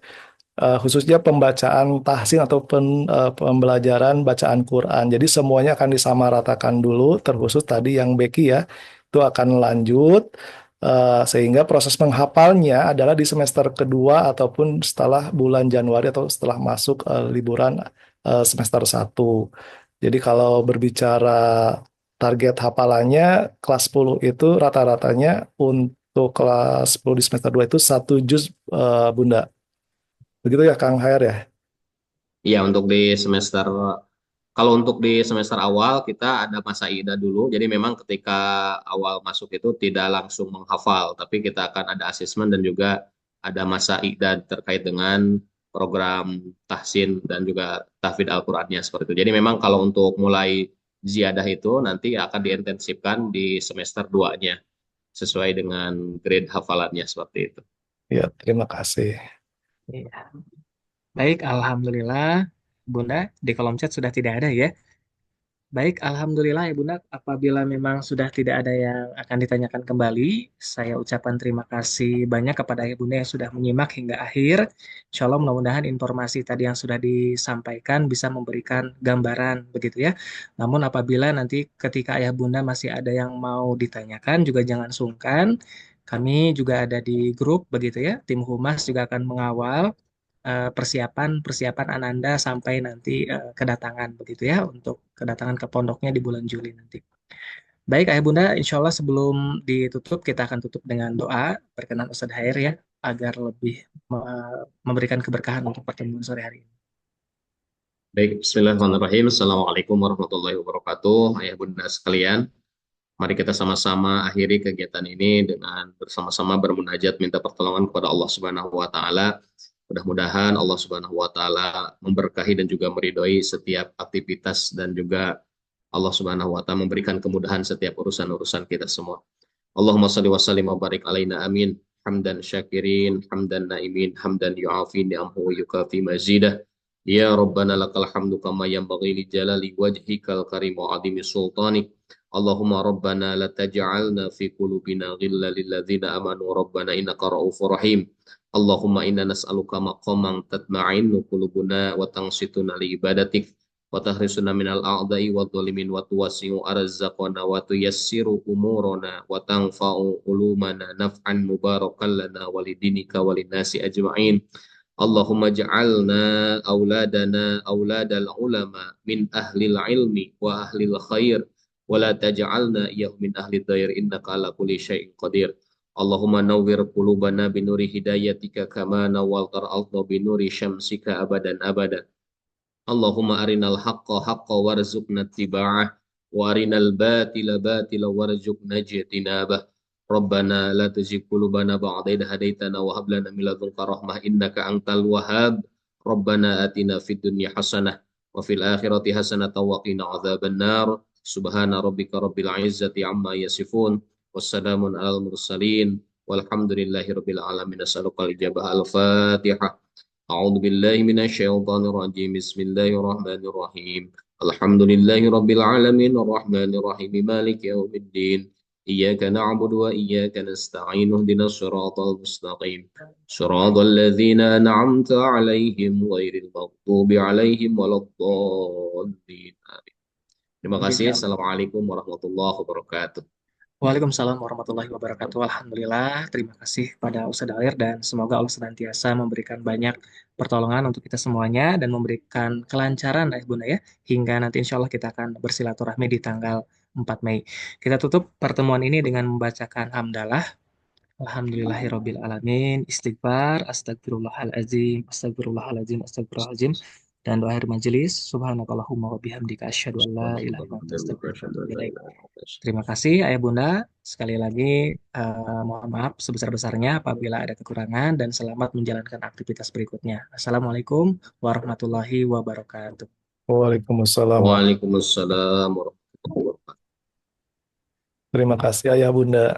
khususnya pembacaan tahsin atau pembelajaran bacaan Quran. Jadi semuanya akan disamaratakan dulu, terkhusus tadi yang Becky ya, itu akan lanjut, sehingga proses menghafalnya adalah di semester kedua ataupun setelah bulan Januari atau setelah masuk liburan semester 1. Jadi kalau berbicara target hafalannya kelas 10 itu rata-ratanya untuk kelas 10 di semester 2 itu 1 juz, Bunda. Begitu ya Kang HR ya? Iya, untuk di semester kalau untuk di semester awal kita ada masa ida dulu. Jadi memang ketika awal masuk itu tidak langsung menghafal, tapi kita akan ada asesmen dan juga ada masa ida terkait dengan program tahsin dan juga tahfidz Al-Qur'annya seperti itu. Jadi memang kalau untuk mulai ziyadah itu nanti akan diintensifkan di semester 2-nya sesuai dengan grade hafalannya seperti itu. Ya, terima kasih. Iya. Baik, Alhamdulillah, Bunda, di kolom chat sudah tidak ada ya. Baik, Alhamdulillah ya Bunda, apabila memang sudah tidak ada yang akan ditanyakan kembali, saya ucapkan terima kasih banyak kepada Ibu Bunda yang sudah menyimak hingga akhir. Insya Allah mudah-mudahan informasi tadi yang sudah disampaikan bisa memberikan gambaran begitu ya. Namun apabila nanti ketika Ayah Bunda masih ada yang mau ditanyakan, juga jangan sungkan. Kami juga ada di grup begitu ya, tim Humas juga akan mengawal persiapan Ananda sampai nanti kedatangan begitu ya, untuk kedatangan ke pondoknya di bulan Juli nanti. Baik Ayah Bunda, insya Allah sebelum ditutup kita akan tutup dengan doa berkenan Ustadz Hair ya, agar lebih memberikan keberkahan untuk pertemuan sore hari ini. Baik, bismillahirrahmanirrahim. Assalamualaikum warahmatullahi wabarakatuh. Ayah bunda sekalian, mari kita sama-sama akhiri kegiatan ini dengan bersama-sama bermunajat minta pertolongan kepada Allah Subhanahu wa taala. Mudah-mudahan Allah Subhanahu wa taala memberkahi dan juga meridhoi setiap aktivitas dan juga Allah Subhanahu wa taala memberikan kemudahan setiap urusan-urusan kita semua. Allahumma shalli wa sallim wa barik alaina amin. Hamdan syakirin, hamdan naimin, hamdan yu'afi ni'amhu wa yukafi mazidah. Ya Rabbana lakal hamdu kama yanbaghi li jalali wajhikal karim wa adimi sultanik. Allahumma Rabbana la taj'alna fi qulubina ghilla lil ladzina amanu Rabbana innaka ra'ufur rahim. Allahumma inna nas'aluka maqaman tatma'innu qulubuna wa tansituna li ibadatik wa tahrisuna minal a'da'i wa dhalimin wa tuwasi'u arzaqana wa tuyassiru umurana wa tanfa'u ulumana naf'an mubarakan lana walidinika walinasi ajma'in. Allahumma ja'alna auladana auladal ulama min ahlil ilmi wa ahlil khair wa la taj'alna iyahum min ahli dhair innaka ala kulli syai'in qadir. Allahumma nawwir qulubana binuri hidayatika kama nawwaltar al-ardha binuri syamsika abadan abada. Allahumma arinal haqqa haqqa warzuqna ittiba'ah wa arinal batila batila warzuqna ijtinabah. Rabbana la tuzigh qulubana ba'da idh hadaitana wa hab lana min ladunka rahmah innaka antal wahhab. Rabbana atina fid dunya hasanah wa fil akhirati hasanah wa qina adzaban nar. Subhana rabbika rabbil izzati amma yasifun. Wassalamun alal mursalin walhamdulillahi rabbil alamin. As'alukal ijabah al-Fatihah. A'udzu billahi minasyaitonir rajim. Bismillahirrahmanirrahim. Alhamdulillahi rabbil alamin arrahmanir rahim maliki yaumiddin. Iyyaka na'budu wa iyyaka nasta'in ihdinas siratal mustaqim. Siratal ladzina an'amta 'alaihim ghairil maghdubi 'alaihim waladdallin. Amin. Terima kasih. Assalamualaikum warahmatullahi wabarakatuh. Waalaikumsalam warahmatullahi wabarakatuh. Alhamdulillah, terima kasih kepada Ustadz Alir dan semoga Allah senantiasa memberikan banyak pertolongan untuk kita semuanya dan memberikan kelancaran ya Bunda ya, hingga nanti insya Allah kita akan bersilaturahmi di tanggal 4 Mei. Kita tutup pertemuan ini dengan membacakan hamdalah. Alhamdulillahirabbil alamin, istighfar, astagfirullahalazim, astagfirullahalazim, astagfirullahalazim. Dan doa akhir majelis, subhanakallahumma wa bihamdika asyhadu an la ilaha illa anta astaghfiruka wa atubu ilaik. Terima kasih Ayah Bunda. Sekali lagi mohon maaf sebesar-besarnya apabila ada kekurangan dan selamat menjalankan aktivitas berikutnya. Assalamualaikum warahmatullahi wabarakatuh. Waalaikumsalam. Waalaikumsalam warahmatullahi wabarakatuh. Terima kasih Ayah Bunda.